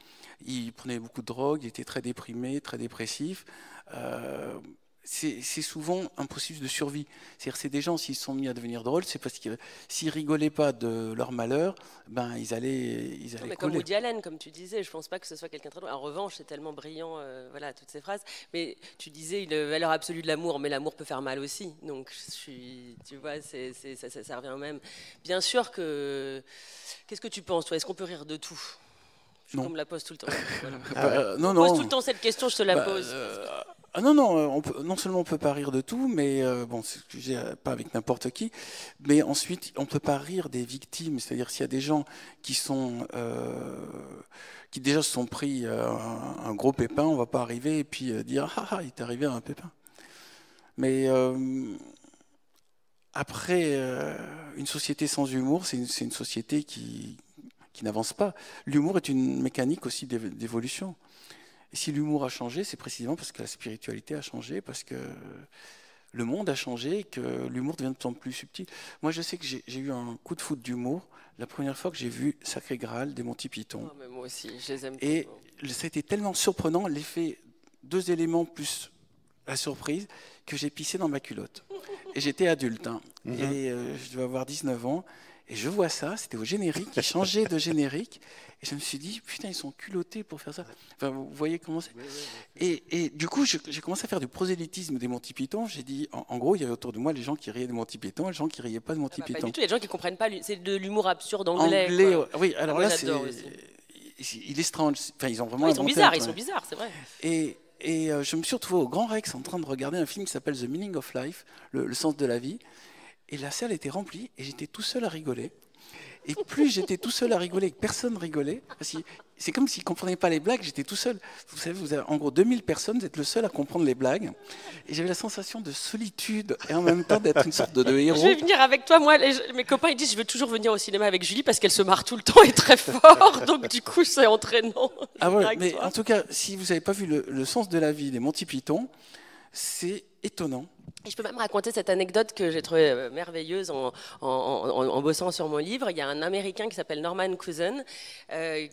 Il prenait beaucoup de drogue, il était très déprimé, très dépressif. C'est souvent un processus de survie. C'est-à-dire c'est des gens, s'ils se sont mis à devenir drôles, c'est parce que s'ils rigolaient pas de leur malheur, ben ils allaient mais comme Woody Allen, comme tu disais, je pense pas que ce soit quelqu'un de très drôle. En revanche, c'est tellement brillant, voilà, toutes ces phrases. Mais tu disais une valeur absolue de l'amour, mais l'amour peut faire mal aussi. Donc tu vois, ça revient au même. Bien sûr que. Qu'est-ce que tu penses, toi? Est-ce qu'on peut rire de tout? On me la pose tout le temps. Voilà. Non. On pose tout le temps cette question, je te la pose. Non, non seulement on ne peut pas rire de tout, mais bon, pas avec n'importe qui, mais ensuite on ne peut pas rire des victimes. C'est-à-dire s'il y a des gens qui déjà se sont pris un gros pépin, on ne va pas arriver et puis dire ah, il t'est arrivé un pépin. Mais après, une société sans humour, c'est une société qui n'avance pas. L'humour est une mécanique aussi d'évolution. Et si l'humour a changé, c'est précisément parce que la spiritualité a changé, parce que le monde a changé et que l'humour devient de plus en plus subtil. Moi, je sais que j'ai eu un coup de foudre d'humour la première fois que j'ai vu Sacré Graal des Monty Python. Oh, mais moi aussi, je les aime. Et ça a été tellement surprenant, l'effet 2 éléments plus la surprise, que j'ai pissé dans ma culotte. Et j'étais adulte, hein. Et je devais avoir 19 ans. Et je vois ça, c'était au générique, ils changeaient de générique, et je me suis dit, putain, ils sont culottés pour faire ça. Enfin, vous voyez comment c'est. Et du coup, j'ai commencé à faire du prosélytisme des Monty Python. J'ai dit, en gros, il y avait autour de moi les gens qui riaient des Monty Python et les gens qui riaient pas de Monty Python. Pas du tout, il y a des gens qui ne comprennent pas, c'est de l'humour absurde anglais. Oui, alors moi, là, il est strange. Enfin, ils ont vraiment. Ils sont bizarres, c'est vrai. Et je me suis retrouvé au Grand Rex en train de regarder un film qui s'appelle The Meaning of Life, le sens de la vie. Et la salle était remplie et j'étais tout seul à rigoler. Et plus j'étais tout seul à rigoler et que personne rigolait, c'est comme s'ils ne comprenaient pas les blagues, j'étais tout seul. Vous savez, vous avez en gros 2000 personnes, vous êtes le seul à comprendre les blagues. Et j'avais la sensation de solitude et en même temps d'être une sorte de héros. Je vais venir avec toi. Moi, mes copains ils disent je veux toujours venir au cinéma avec Julie parce qu'elle se marre tout le temps et très fort. Donc du coup, c'est entraînant. Ah ouais, mais en tout cas, si vous n'avez pas vu le sens de la vie des Monty Python, c'est étonnant. Et je peux même raconter cette anecdote que j'ai trouvée merveilleuse en bossant sur mon livre. Il y a un Américain qui s'appelle Norman Cousin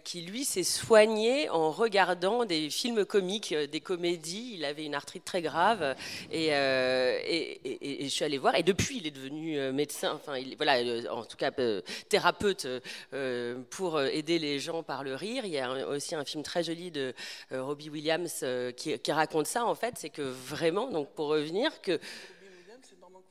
qui, lui, s'est soigné en regardant des films comiques, des comédies. Il avait une arthrite très grave et je suis allée voir. Et depuis, il est devenu médecin, enfin, voilà, en tout cas thérapeute pour aider les gens par le rire. Il y a aussi un film très joli de Robbie Williams qui raconte ça, en fait. C'est que vraiment, donc pour revenir, que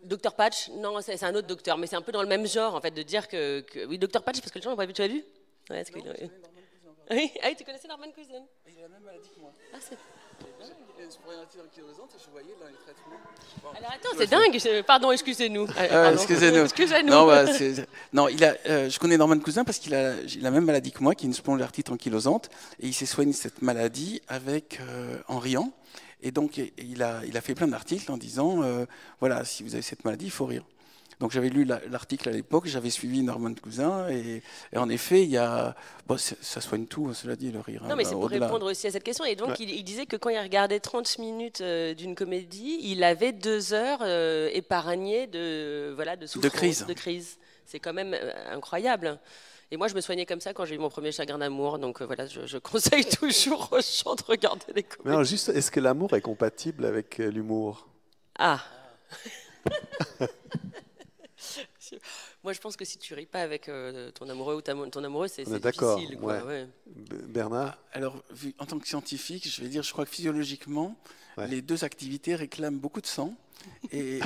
Dr Patch, non, c'est un autre docteur, mais c'est un peu dans le même genre, en fait, de dire que oui, Dr Patch, parce que les gens n'ont pas vu, tu l'as vu? Ouais, non, je connais Norman Cousin. Oui, ah, tu connaissais Norman Cousin? Il a la même maladie que moi. Ah, c'est... Il a une sporadique ankylosante et je voyais dans les traitements. Bon, alors attends, c'est dingue, pardon, excusez-nous. Excusez-nous. Non, non, je connais Norman Cousin parce qu'il a la même maladie que moi, qui est une spondylarthrite ankylosante, et il s'est soigné de cette maladie en riant. Et donc, il a fait plein d'articles en disant, voilà, si vous avez cette maladie, il faut rire. Donc, j'avais lu l'article à l'époque, j'avais suivi Norman Cousin, et en effet, ça soigne tout, cela dit, le rire. Non, mais c'est pour répondre aussi à cette question. Et donc, ouais. il disait que quand il regardait 30 minutes d'une comédie, il avait 2 heures épargnées de souffrance, de crise. C'est quand même incroyable. Et moi, je me soignais comme ça quand j'ai eu mon premier chagrin d'amour. Donc voilà, je conseille toujours aux gens de regarder des comédies. Mais alors, juste, est-ce que l'amour est compatible avec l'humour? Ah moi, je pense que si tu ris pas avec ton amoureux ou ton amoureuse, c'est difficile. Quoi, ouais. Bernard? Alors, en tant que scientifique, je vais dire, je crois que physiologiquement, les deux activités réclament beaucoup de sang. Et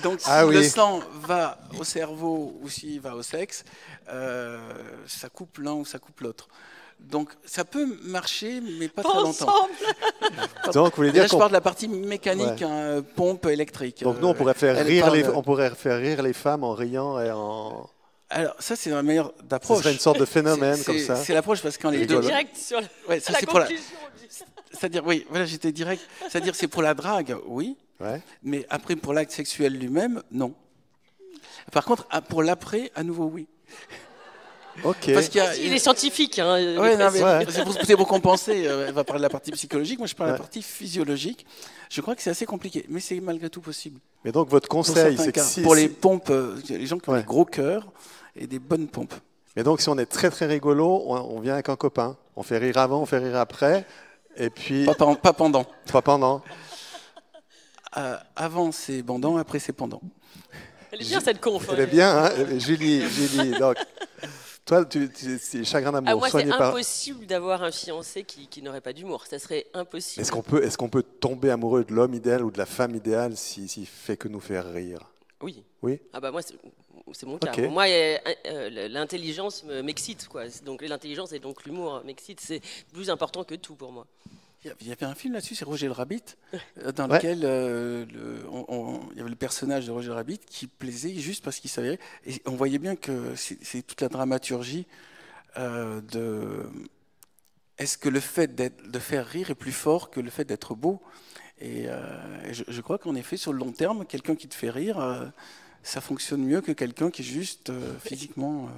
donc, si le sang va au cerveau ou s'il va au sexe, ça coupe l'un ou ça coupe l'autre. Donc, ça peut marcher, mais pas très longtemps. Donc, vous voulez dire je parle de la partie mécanique, pompe électrique. Donc, nous, on pourrait faire rire les femmes en riant et en... Alors, ça, c'est la meilleure approche. Ce serait une sorte de phénomène comme ça. C'est l'approche parce que quand les deux... Direct sur la conclusion. C'est-à-dire, oui, voilà, j'étais direct. C'est-à-dire, c'est pour la drague, oui. Ouais. Mais après, pour l'acte sexuel lui-même, non. Par contre, pour l'après, à nouveau, oui. Ok. Parce il est scientifique. Hein, c'est pour compenser. Elle va parler de la partie psychologique, moi je parle de la partie physiologique. Je crois que c'est assez compliqué, mais c'est malgré tout possible. Mais donc votre conseil, c'est que pour les pompes, les gens qui ont des gros cœurs et des bonnes pompes. Mais donc si on est très très rigolo, on vient avec un copain. On fait rire avant, on fait rire après, et puis... Pas pendant. Pas pendant. Avant c'est bandant, après c'est pendant. Elle est bien cette conf. Elle est bien, hein Julie, donc... Toi, c'est chagrin d'amour. Moi, c'est impossible d'avoir un fiancé qui n'aurait pas d'humour. Ça serait impossible. Est-ce qu'on peut tomber amoureux de l'homme idéal ou de la femme idéale s'il fait que nous faire rire? Oui. Oui. Ah bah moi, c'est mon cas. Okay. Moi, l'intelligence m'excite, quoi. Donc l'intelligence et donc l'humour m'excite. C'est plus important que tout pour moi. Il y avait un film là-dessus, c'est Roger le Rabbit, dans lequel il y avait le personnage de Roger le Rabbit qui plaisait juste parce qu'il savait. Et on voyait bien que c'est toute la dramaturgie est-ce que le fait de faire rire est plus fort que le fait d'être beau? Et je crois qu'en effet, sur le long terme, quelqu'un qui te fait rire, ça fonctionne mieux que quelqu'un qui est juste physiquement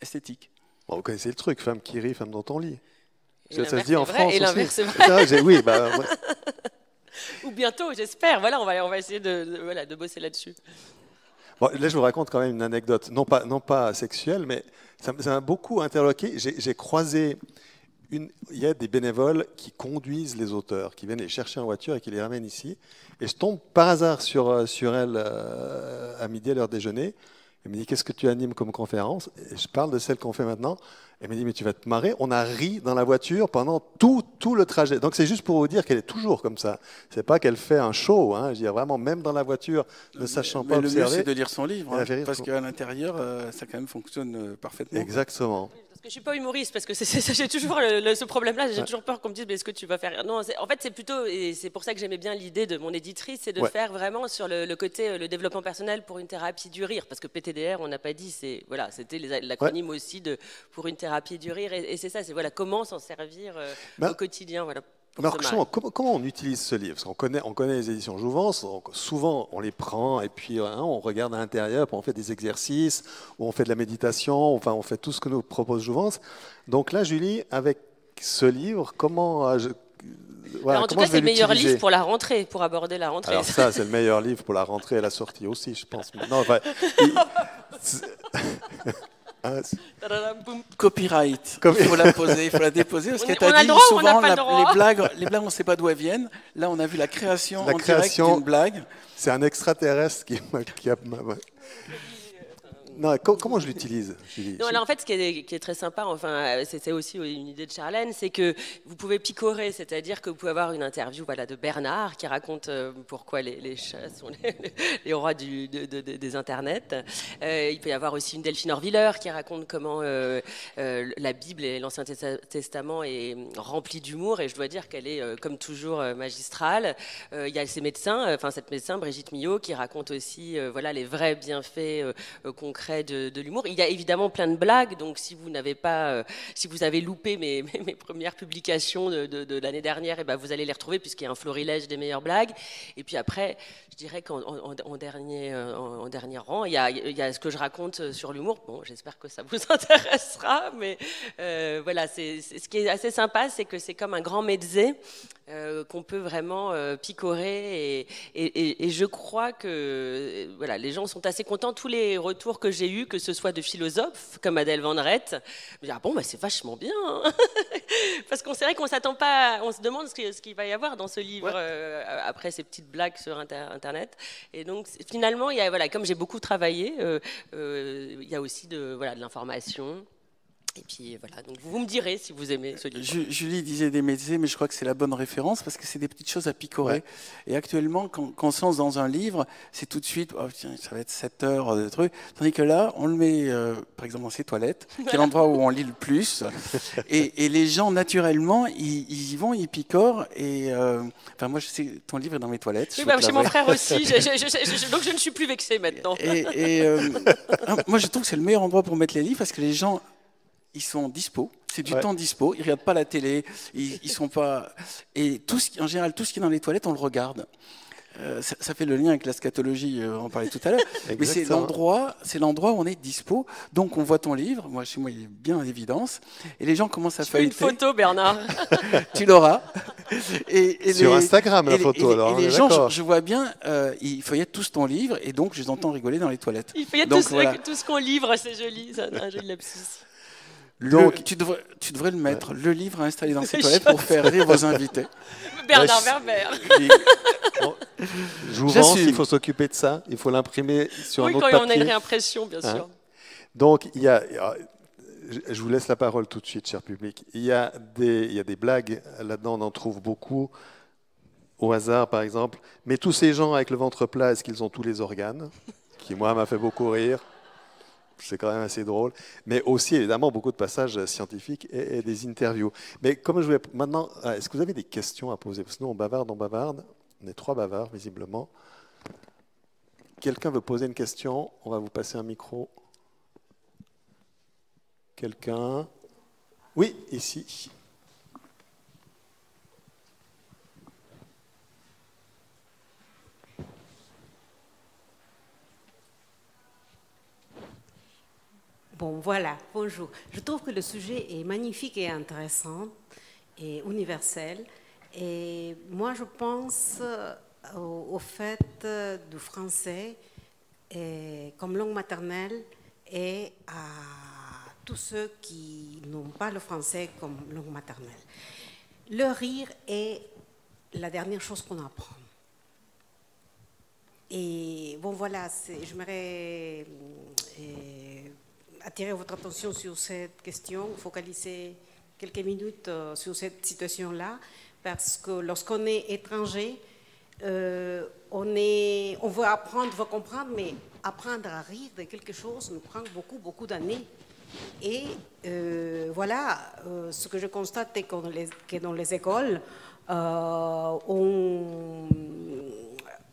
esthétique. Bon, vous connaissez le truc, femme qui rit, femme dans ton lit. Ça se dit en France. Et l'inverse, c'est vrai. Oui, ou bientôt, j'espère. Voilà, on va essayer de bosser là-dessus. Bon, là, je vous raconte quand même une anecdote, non pas sexuelle, mais ça m'a beaucoup interloqué. J'ai croisé il y a des bénévoles qui conduisent les auteurs, qui viennent les chercher en voiture et qui les ramènent ici. Et je tombe par hasard sur elle à midi à l'heure déjeuner. Elle me dit, qu'est-ce que tu animes comme conférence? Et je parle de celle qu'on fait maintenant. Elle me dit, mais tu vas te marrer. On a ri dans la voiture pendant tout le trajet. Donc c'est juste pour vous dire qu'elle est toujours comme ça. C'est pas qu'elle fait un show. Hein. Je veux dire, vraiment, même dans la voiture, ne sachant pas observer. Le mieux, c'est de lire son livre. Parce qu'à l'intérieur, ça quand même fonctionne parfaitement. Exactement. Je suis pas humoriste parce que j'ai toujours ce problème-là. J'ai toujours peur qu'on me dise mais est-ce que tu vas faire. Non, en fait c'est plutôt et c'est pour ça que j'aimais bien l'idée de mon éditrice, c'est de faire vraiment sur le côté le développement personnel pour une thérapie du rire, parce que PTDR on n'a pas dit, c'est voilà, c'était l'acronyme aussi pour une thérapie du rire et c'est ça, c'est voilà comment s'en servir au quotidien, voilà. Alors, comment on utilise ce livre? Parce qu'on connaît les éditions Jouvence, donc souvent on les prend et puis on regarde à l'intérieur, puis on fait des exercices, ou on fait de la méditation, enfin on fait tout ce que nous propose Jouvence. Donc là, Julie, avec ce livre, comment en tout cas, c'est le meilleur livre pour la rentrée, pour aborder la rentrée. Alors ça, c'est le meilleur livre pour la rentrée et la sortie aussi, je pense. Non, enfin, Copyright. Il faut la poser, il faut la déposer. Parce que tu as dit souvent, les blagues, on ne sait pas d'où elles viennent. Là, on a vu la création en direct d'une blague. C'est un extraterrestre qui a... Non, comment je l'utilise? Non, alors en fait, ce qui est très sympa, enfin, c'est aussi une idée de Charlène, c'est que vous pouvez picorer, c'est-à-dire que vous pouvez avoir une interview de Bernard qui raconte pourquoi les chats sont les rois des internets. Il peut y avoir aussi une Delphine Orviller qui raconte comment la Bible et l'Ancien Testament est rempli d'humour, et je dois dire qu'elle est, comme toujours, magistrale. Il y a cette médecin, Brigitte Millot, qui raconte aussi les vrais bienfaits concrets de l'humour. Il y a évidemment plein de blagues, donc si vous n'avez pas, si vous avez loupé mes premières publications de l'année dernière, et ben vous allez les retrouver puisqu'il y a un florilège des meilleures blagues. Et puis après, je dirais qu'en dernier rang, il y a ce que je raconte sur l'humour. Bon, j'espère que ça vous intéressera, mais voilà, ce qui est assez sympa, c'est que c'est comme un grand mezzé qu'on peut vraiment picorer et je crois que voilà, les gens sont assez contents. Tous les retours que j'ai eus, que ce soit de philosophes comme Adèle Van Rett, je dis, c'est vachement bien hein. Parce qu'on c'est vrai qu'on s'attend pas, on se demande ce qu'il va y avoir dans ce livre après ces petites blagues sur internet, et donc finalement il y a, comme j'ai beaucoup travaillé, il y a aussi de l'information. Et puis voilà, donc vous me direz si vous aimez ce livre. Julie disait des métiers, mais je crois que c'est la bonne référence parce que c'est des petites choses à picorer. Ouais. Et actuellement, quand on se lance dans un livre, c'est tout de suite, tiens, ça va être 7 heures de trucs. Tandis que là, on le met, par exemple, dans ses toilettes, qui est l'endroit où on lit le plus. Et les gens, naturellement, ils y vont, ils picorent. Et moi, je sais, ton livre est dans mes toilettes. Oui, chez mon frère aussi. Donc je ne suis plus vexée maintenant. Moi, je trouve que c'est le meilleur endroit pour mettre les livres parce que les gens, ils sont dispo, c'est du temps dispo, ils regardent pas la télé, ils sont pas... Et en général, tout ce qui est dans les toilettes, on le regarde. Ça fait le lien avec la scatologie, on en parlait tout à l'heure. Mais c'est l'endroit où on est dispo. Donc on voit ton livre, moi chez moi il est bien en évidence, et les gens commencent à feuilleter. Une photo, Bernard. Tu l'auras. Sur Instagram, la photo. Alors, et les gens, je vois bien, ils feuillettent tous ton livre, et donc je les entends rigoler dans les toilettes. Ils feuillettent tout ce qu'on livre, c'est joli, c'est un joli lapsus. Donc, tu devrais le mettre, le livre à installer dans ses toilettes pour faire rire vos invités. Bernard Werber. Jouvence, il faut s'occuper de ça. Il faut l'imprimer sur un autre papier. Oui, quand on a une réimpression, bien sûr. Donc, je vous laisse la parole tout de suite, cher public. Il y a des blagues, là-dedans, on en trouve beaucoup. Au hasard, par exemple. Mais tous ces gens avec le ventre plat, est-ce qu'ils ont tous les organes? Qui, moi, m'a fait beaucoup rire. C'est quand même assez drôle, mais aussi évidemment beaucoup de passages scientifiques et des interviews. Mais comme je voulais maintenant, est-ce que vous avez des questions à poser? Parce que nous on bavarde, on est 3 bavards visiblement. Quelqu'un veut poser une question? On va vous passer un micro. Quelqu'un? Oui, ici. Bon, voilà, bonjour. Je trouve que le sujet est magnifique et intéressant et universel. Et moi, je pense au fait du français comme langue maternelle et à tous ceux qui n'ont pas le français comme langue maternelle. Le rire est la dernière chose qu'on apprend. Et bon, voilà, j'aimerais attirer votre attention sur cette question, focaliser quelques minutes sur cette situation-là, parce que lorsqu'on est étranger, on veut apprendre, on veut comprendre, mais apprendre à rire de quelque chose nous prend beaucoup, beaucoup d'années. Et voilà, ce que je constate, c'est que dans les écoles,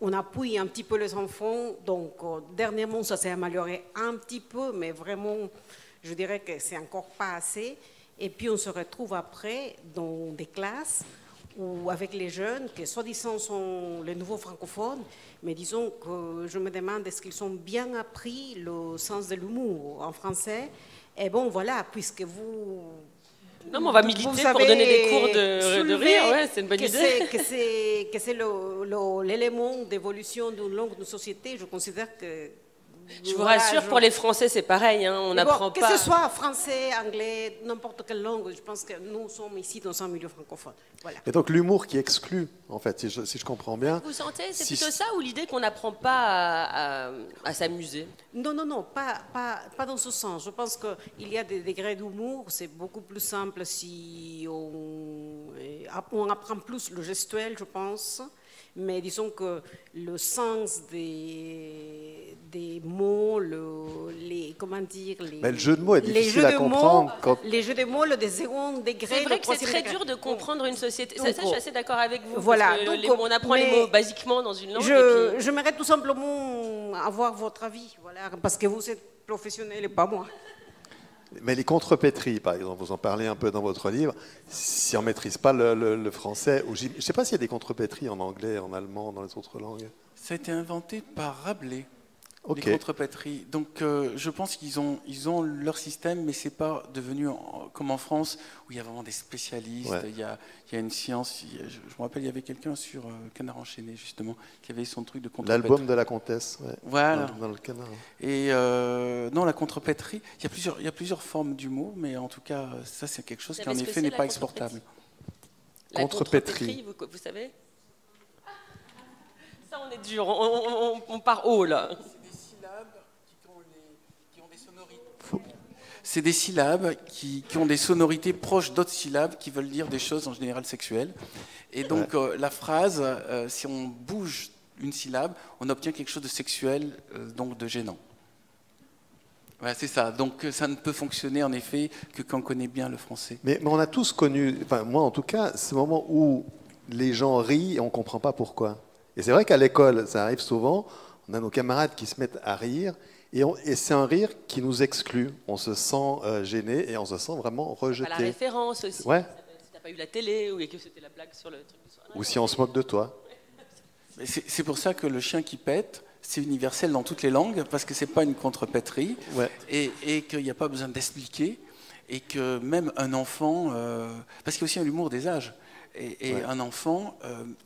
on appuie un petit peu les enfants. Donc, dernièrement, ça s'est amélioré un petit peu, mais vraiment, je dirais que c'est encore pas assez. Et puis, on se retrouve après dans des classes ou avec les jeunes qui, soi-disant, sont les nouveaux francophones, mais disons que je me demande est-ce qu'ils ont bien appris le sens de l'humour en français. Et bon, voilà, puisque vous... Non, mais on va militer pour donner des cours de rire, ouais, c'est une bonne idée. Que c'est l'élément d'évolution d'une langue, d'une société, je considère que... Je vous rassure, pour les Français, c'est pareil, hein, on n'apprend pas... Que ce soit français, anglais, n'importe quelle langue, je pense que nous sommes ici dans un milieu francophone. Voilà. Et donc l'humour qui exclut, en fait, si je comprends bien... Vous sentez, c'est plutôt ça ou l'idée qu'on n'apprend pas à s'amuser? Non, pas dans ce sens. Je pense qu'il y a des degrés d'humour, c'est beaucoup plus simple si on apprend plus le gestuel, je pense. Mais disons que le sens des mots, comment dire, mais le jeu de mots est difficile à comprendre. Les jeux de mots, le second degré. C'est vrai que c'est très dur de comprendre une société. Ça, je suis assez d'accord avec vous. Voilà. Parce que on apprend les mots basiquement dans une langue. J'aimerais tout simplement avoir votre avis, voilà, parce que vous êtes professionnel et pas moi. Mais les contrepétries, par exemple, vous en parlez un peu dans votre livre, si on ne maîtrise pas le français, je ne sais pas s'il y a des contrepétries en anglais, en allemand, dans les autres langues. Ça a été inventé par Rabelais, okay. Les contrepétries. Donc je pense qu'ils ont leur système, mais ce n'est pas devenu comme en France, où il y a vraiment des spécialistes, ouais. il y a une science. Je me rappelle, il y avait quelqu'un sur Canard enchaîné, justement, qui avait son truc de contrepétrie. L'album de la comtesse, ouais. Voilà. Dans le Canard. Et non, la contrepétrie, il y a plusieurs formes d'humour, mais en tout cas, ça c'est quelque chose qui en effet n'est pas exportable. La contrepétrie, vous savez? Ça, on est dur, on part haut, là. C'est des syllabes qui ont des sonorités. C'est des syllabes qui ont des sonorités proches d'autres syllabes qui veulent dire des choses en général sexuelles. Et donc, la phrase, si on bouge une syllabe, on obtient quelque chose de sexuel, donc de gênant. Ouais, c'est ça. Donc, ça ne peut fonctionner, en effet, que quand on connaît bien le français. Mais on a tous connu, enfin, moi en tout cas, ce moment où les gens rient et on ne comprend pas pourquoi. Et c'est vrai qu'à l'école, ça arrive souvent, on a nos camarades qui se mettent à rire, et c'est un rire qui nous exclut. On se sent gêné et on se sent vraiment rejeté. À la référence aussi. Ouais. Si tu n'as pas eu la télé ou que c'était la blague sur le truc du soir. Ou si on se moque de toi. C'est pour ça que le chien qui pète, c'est universel dans toutes les langues, parce que ce n'est pas une contrepétrie, ouais. et qu'il n'y a pas besoin d'expliquer, et que même un enfant... parce qu'il y a aussi l'humour des âges. Et ouais. Un enfant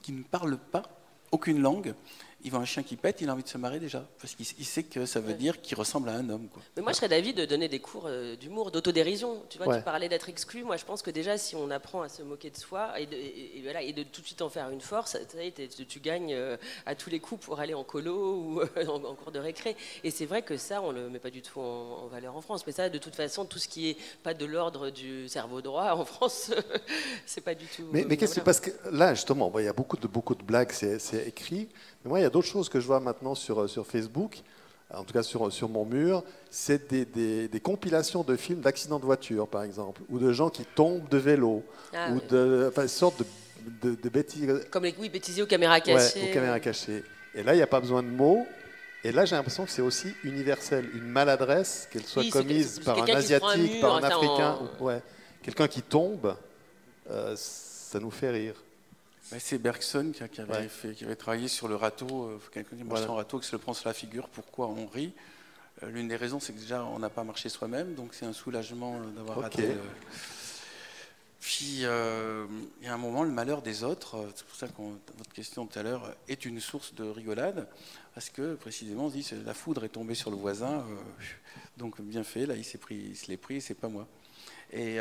qui ne parle pas aucune langue, il voit un chien qui pète, il a envie de se marrer déjà, parce qu'il sait que ça veut dire qu'il ressemble à un homme. Quoi. Mais moi, je serais d'avis de donner des cours d'humour, d'autodérision. Tu vois, tu parlais d'être exclu. Moi, je pense que déjà, si on apprend à se moquer de soi et de tout de suite en faire une force, tu gagnes à tous les coups pour aller en colo ou en cours de récré. Et c'est vrai que ça, on ne le met pas du tout en valeur en France. Mais ça, de toute façon, tout ce qui n'est pas de l'ordre du cerveau droit en France, c'est pas du tout... Mais qu'est-ce que... Parce que là, justement, il y a beaucoup de blagues, c'est écrit. Mais moi, il y a d'autres choses que je vois maintenant sur Facebook, en tout cas sur mon mur, c'est des compilations de films d'accidents de voiture, par exemple, ou de gens qui tombent de vélo, ou une sorte de bêtises. Comme les bêtisiers aux caméras cachées. Ouais, aux caméras cachées. Et là, il n'y a pas besoin de mots. Et là, j'ai l'impression que c'est aussi universel. Une maladresse, qu'elle soit commise par un Asiatique, par un Africain, quelqu'un qui tombe, ça nous fait rire. C'est Bergson qui avait travaillé sur le râteau, quelqu'un qui marche sur un râteau, qui se le prend sur la figure. Pourquoi on rit? L'une des raisons, c'est que déjà, on n'a pas marché soi-même, donc c'est un soulagement d'avoir raté. Puis, il y a un moment, le malheur des autres, c'est pour ça que votre question tout à l'heure est une source de rigolade, parce que, précisément, on se dit, la foudre est tombée sur le voisin, donc bien fait, là, il se l'est pris, c'est pas moi. Et...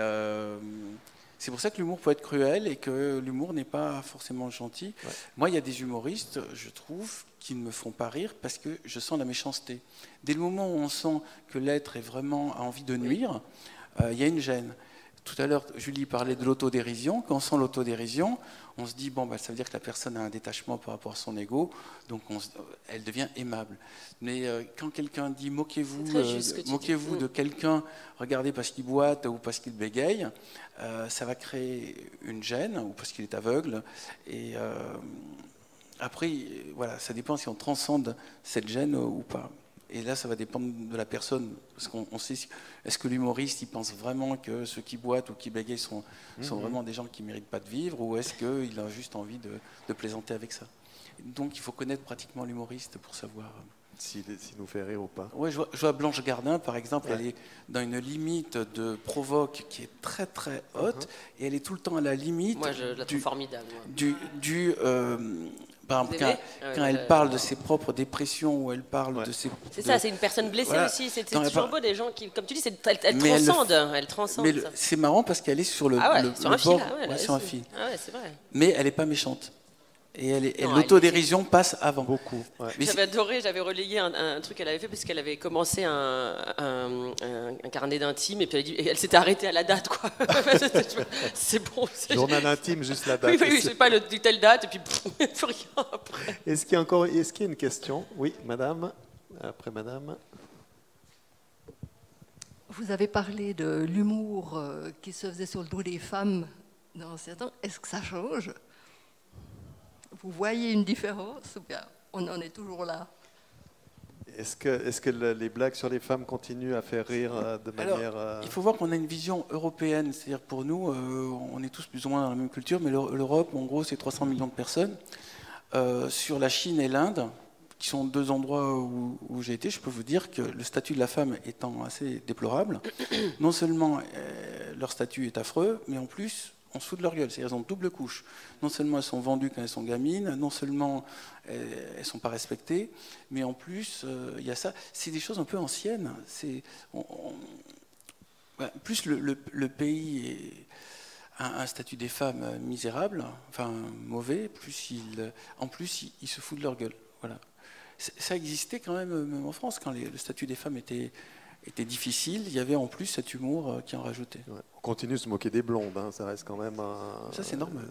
c'est pour ça que l'humour peut être cruel et que l'humour n'est pas forcément gentil. Ouais. Moi, il y a des humoristes, je trouve, qui ne me font pas rire parce que je sens la méchanceté. Dès le moment où on sent que l'être est vraiment a envie de nuire, il y a une gêne. Tout à l'heure, Julie parlait de l'autodérision. Quand on sent l'autodérision, on se dit, bon, bah, ça veut dire que la personne a un détachement par rapport à son ego, donc elle devient aimable. Mais quand quelqu'un dit, moquez-vous de quelqu'un, regardez parce qu'il boite ou parce qu'il bégaye, ça va créer une gêne, ou parce qu'il est aveugle. Et après, voilà, ça dépend si on transcende cette gêne ou pas. Et là, ça va dépendre de la personne, parce qu'on sait, est-ce que l'humoriste, il pense vraiment que ceux qui boitent ou qui bégayent sont vraiment des gens qui ne méritent pas de vivre, ou est-ce qu'il a juste envie de plaisanter avec ça? Donc, il faut connaître pratiquement l'humoriste pour savoir... S'il nous fait rire ou pas. Oui, je vois Blanche Gardin, par exemple, elle est dans une limite de provoque qui est très très haute, et elle est tout le temps à la limite... Moi, je la trouve formidable. Par exemple, quand elle parle de ses propres dépressions, ou elle parle de ses... C'est ça, c'est une personne blessée aussi. C'est toujours beau, des gens qui, comme tu dis, elle transcende. Mais c'est marrant parce qu'elle est sur le bord, sur un fil. Ah ouais, c'est vrai. Mais elle n'est pas méchante. Et l'autodérision passe avant. Beaucoup. Ouais. J'avais adoré, j'avais relayé un truc qu'elle avait fait parce qu'elle avait commencé un carnet d'intime et puis elle s'était arrêtée à la date, quoi. C'est bon. Journal intime, juste la date. Oui, c'est pas telle date et puis plus rien après. Est-ce qu'il y a une question? Oui, madame. Après madame. Vous avez parlé de l'humour qui se faisait sur le dos des femmes dans certains. Est-ce que ça change? Vous voyez une différence ou bien on en est toujours là? Est-ce que les blagues sur les femmes continuent à faire rire de manière... Il faut voir qu'on a une vision européenne. C'est-à-dire pour nous, on est tous plus ou moins dans la même culture, mais l'Europe, en gros, c'est 300 millions de personnes. Sur la Chine et l'Inde, qui sont deux endroits où j'ai été, je peux vous dire que le statut de la femme étant assez déplorable, non seulement leur statut est affreux, mais en plus... on se fout de leur gueule, c'est-à-dire elles ont double couche. Non seulement elles sont vendues quand elles sont gamines, non seulement elles ne sont pas respectées, mais en plus, il y a ça. C'est des choses un peu anciennes. Plus le pays a un statut des femmes misérable, enfin mauvais, plus ils se foutent de leur gueule. Voilà. Ça existait quand même en France, quand le statut des femmes était difficile, il y avait en plus cet humour qui en rajoutait. Ouais. On continue de se moquer des blondes, hein, ça reste quand même un... Ça, c'est normal.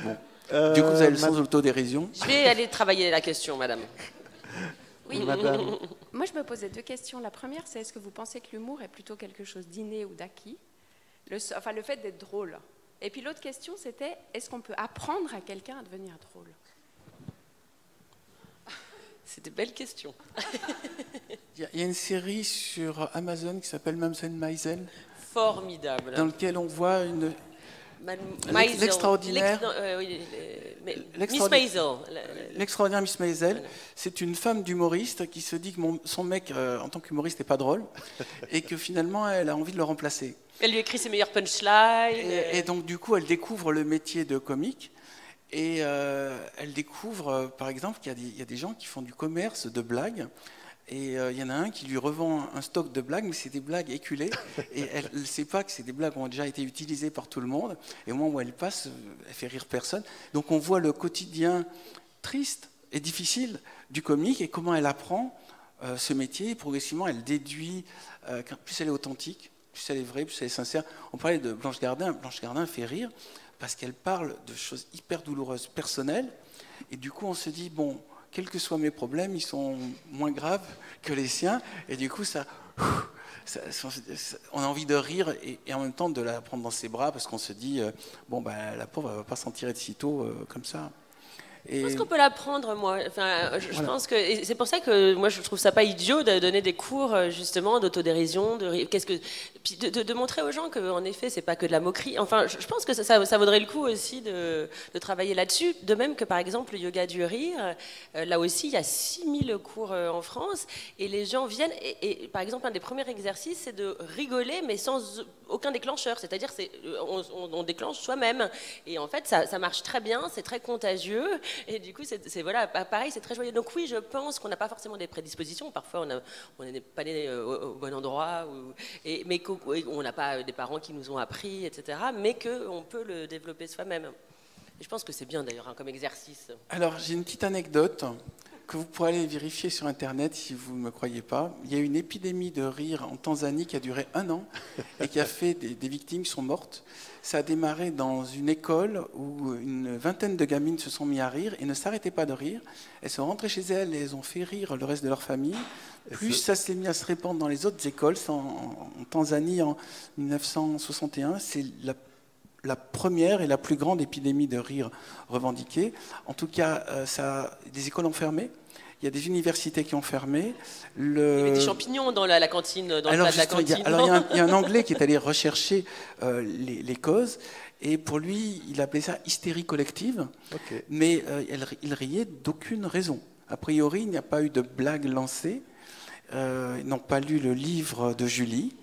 Bon. Du coup, vous avez le sens de l'autodérision. Je vais aller travailler la question, madame. Oui, madame. Moi, je me posais deux questions. La première, c'est est-ce que vous pensez que l'humour est plutôt quelque chose d'inné ou d'acquis? Le fait d'être drôle. Et puis l'autre question, c'était est-ce qu'on peut apprendre à quelqu'un à devenir drôle? C'est des belles questions. Il y a une série sur Amazon qui s'appelle Mamselle Maisel. Formidable. Dans lequel on voit l'extraordinaire Miss Maisel. L'extraordinaire Miss Maisel. C'est une femme d'humoriste qui se dit que son mec, en tant qu'humoriste, n'est pas drôle et que finalement, elle a envie de le remplacer. Elle lui écrit ses meilleures punchlines. Et donc, du coup, elle découvre le métier de comique. Et elle découvre, par exemple, qu'il y a des gens qui font du commerce de blagues. Et il y en a un qui lui revend un stock de blagues, mais c'est des blagues éculées. Et elle ne sait pas que c'est des blagues qui ont déjà été utilisées par tout le monde. Et au moment où elle passe, elle fait rire personne. Donc on voit le quotidien triste et difficile du comique et comment elle apprend ce métier. Et progressivement, elle déduit, plus elle est authentique, plus elle est vraie, plus elle est sincère. On parlait de Blanche Gardin. Blanche Gardin fait rire parce qu'elle parle de choses hyper douloureuses, personnelles. Et du coup, on se dit, bon, quels que soient mes problèmes, ils sont moins graves que les siens. Et du coup, on a envie de rire et en même temps de la prendre dans ses bras parce qu'on se dit, bon, bah, la pauvre, elle ne va pas s'en tirer de sitôt comme ça. Je pense qu'on peut l'apprendre, moi. Enfin, je pense que c'est pour ça que moi je trouve ça pas idiot de donner des cours justement d'autodérision, puis de montrer aux gens que en effet c'est pas que de la moquerie. Enfin, je pense que ça vaudrait le coup aussi de travailler là-dessus. De même que par exemple le yoga du rire, là aussi il y a 6000 cours en France et les gens viennent et par exemple un des premiers exercices c'est de rigoler mais sans aucun déclencheur, c'est-à-dire on déclenche soi-même et en fait ça marche très bien, c'est très contagieux. Et du coup, voilà, pareil, c'est très joyeux. Donc oui, je pense qu'on n'a pas forcément des prédispositions. Parfois, on n'est pas né au bon endroit, mais qu'on n'a pas des parents qui nous ont appris, etc. Mais qu'on peut le développer soi-même. Et je pense que c'est bien d'ailleurs comme exercice. Alors, j'ai une petite anecdote. que vous pourrez aller vérifier sur Internet si vous ne me croyez pas. Il y a eu une épidémie de rire en Tanzanie qui a duré 1 an et qui a fait des victimes qui sont mortes. Ça a démarré dans une école où une vingtaine de gamines se sont mis à rire et ne s'arrêtaient pas de rire. Elles sont rentrées chez elles et elles ont fait rire le reste de leur famille. Plus ça s'est mis à se répandre dans les autres écoles. En Tanzanie, en 1961, c'est la première et la plus grande épidémie de rire revendiquée. En tout cas, des écoles ont fermé. Il y a des universités qui ont fermé. Il y avait des champignons dans la cantine, dans le plat de la cantine. Il y a un Anglais qui est allé rechercher les causes, et pour lui, il appelait ça hystérie collective, mais il riait d'aucune raison. A priori, il n'y a pas eu de blague lancée. Ils n'ont pas lu le livre de Julie.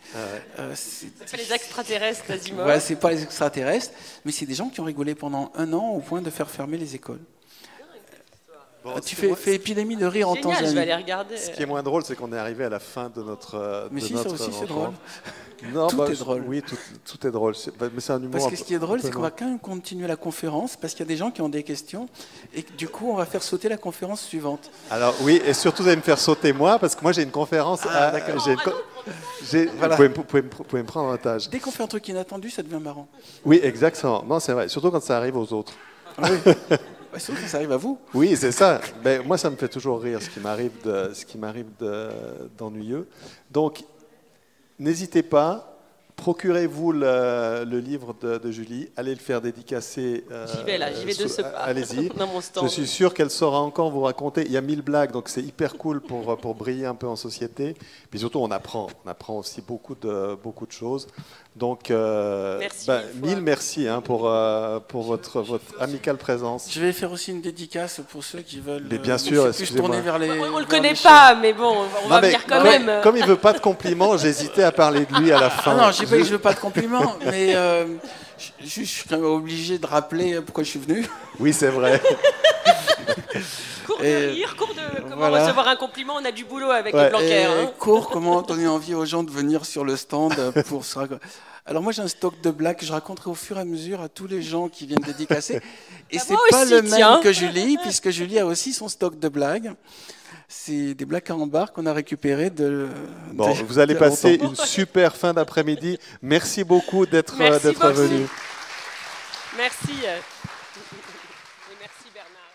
C'est pas les extraterrestres d'Asimov. Ouais, c'est pas les extraterrestres, mais c'est des gens qui ont rigolé pendant 1 an au point de faire fermer les écoles. Bon, tu fais épidémie de rire en Tanzanie. Je vais aller regarder. Ce qui est moins drôle, c'est qu'on est arrivé à la fin de notre. Mais ça aussi c'est drôle. Non, tout est drôle. Oui, tout est drôle. Mais c'est un humour. Parce que ce qui est drôle, c'est qu'on va quand même continuer la conférence parce qu'il y a des gens qui ont des questions et que, du coup, on va faire sauter la conférence suivante. Alors oui, et surtout vous allez me faire sauter moi parce que moi j'ai une conférence. D'accord. Voilà. Vous pouvez me prendre en otage. Dès qu'on fait un truc inattendu, ça devient marrant. Oui, exactement. Non, c'est vrai. Surtout quand ça arrive aux autres. Oui. Sauf que ça arrive à vous. Oui, c'est ça. Ben, moi, ça me fait toujours rire ce qui m'arrive d'ennuyeux. Donc, n'hésitez pas. Procurez-vous le livre de Julie, allez le faire dédicacer. J'y vais de ce pas. Allez-y. Dans mon stand. Je suis sûr qu'elle saura encore vous raconter. Il y a 1000 blagues, donc c'est hyper cool pour briller un peu en société. Puis surtout, on apprend aussi beaucoup de choses. Donc, mille merci pour votre amicale présence. Je vais faire aussi une dédicace pour ceux qui veulent. Mais bien sûr, excusez-moi. On le connaît pas, mais bon, on va venir quand même. Comme il veut pas de compliments, j'hésitais à parler de lui à la fin. Ah non, je veux pas de compliments, mais je suis quand même obligé de rappeler pourquoi je suis venu. Oui, c'est vrai. Cours de rire, comment recevoir un compliment, on a du boulot avec les Blanquer. Comment donner envie aux gens de venir sur le stand pour se raconter. Alors moi j'ai un stock de blagues que je raconterai au fur et à mesure à tous les gens qui viennent dédicacer. Et c'est pas le même que Julie, puisque Julie a aussi son stock de blagues. C'est des blagues à embarque qu'on a récupérées vous allez passer une super fin d'après-midi. Merci beaucoup d'être venu. Merci. Et merci Bernard.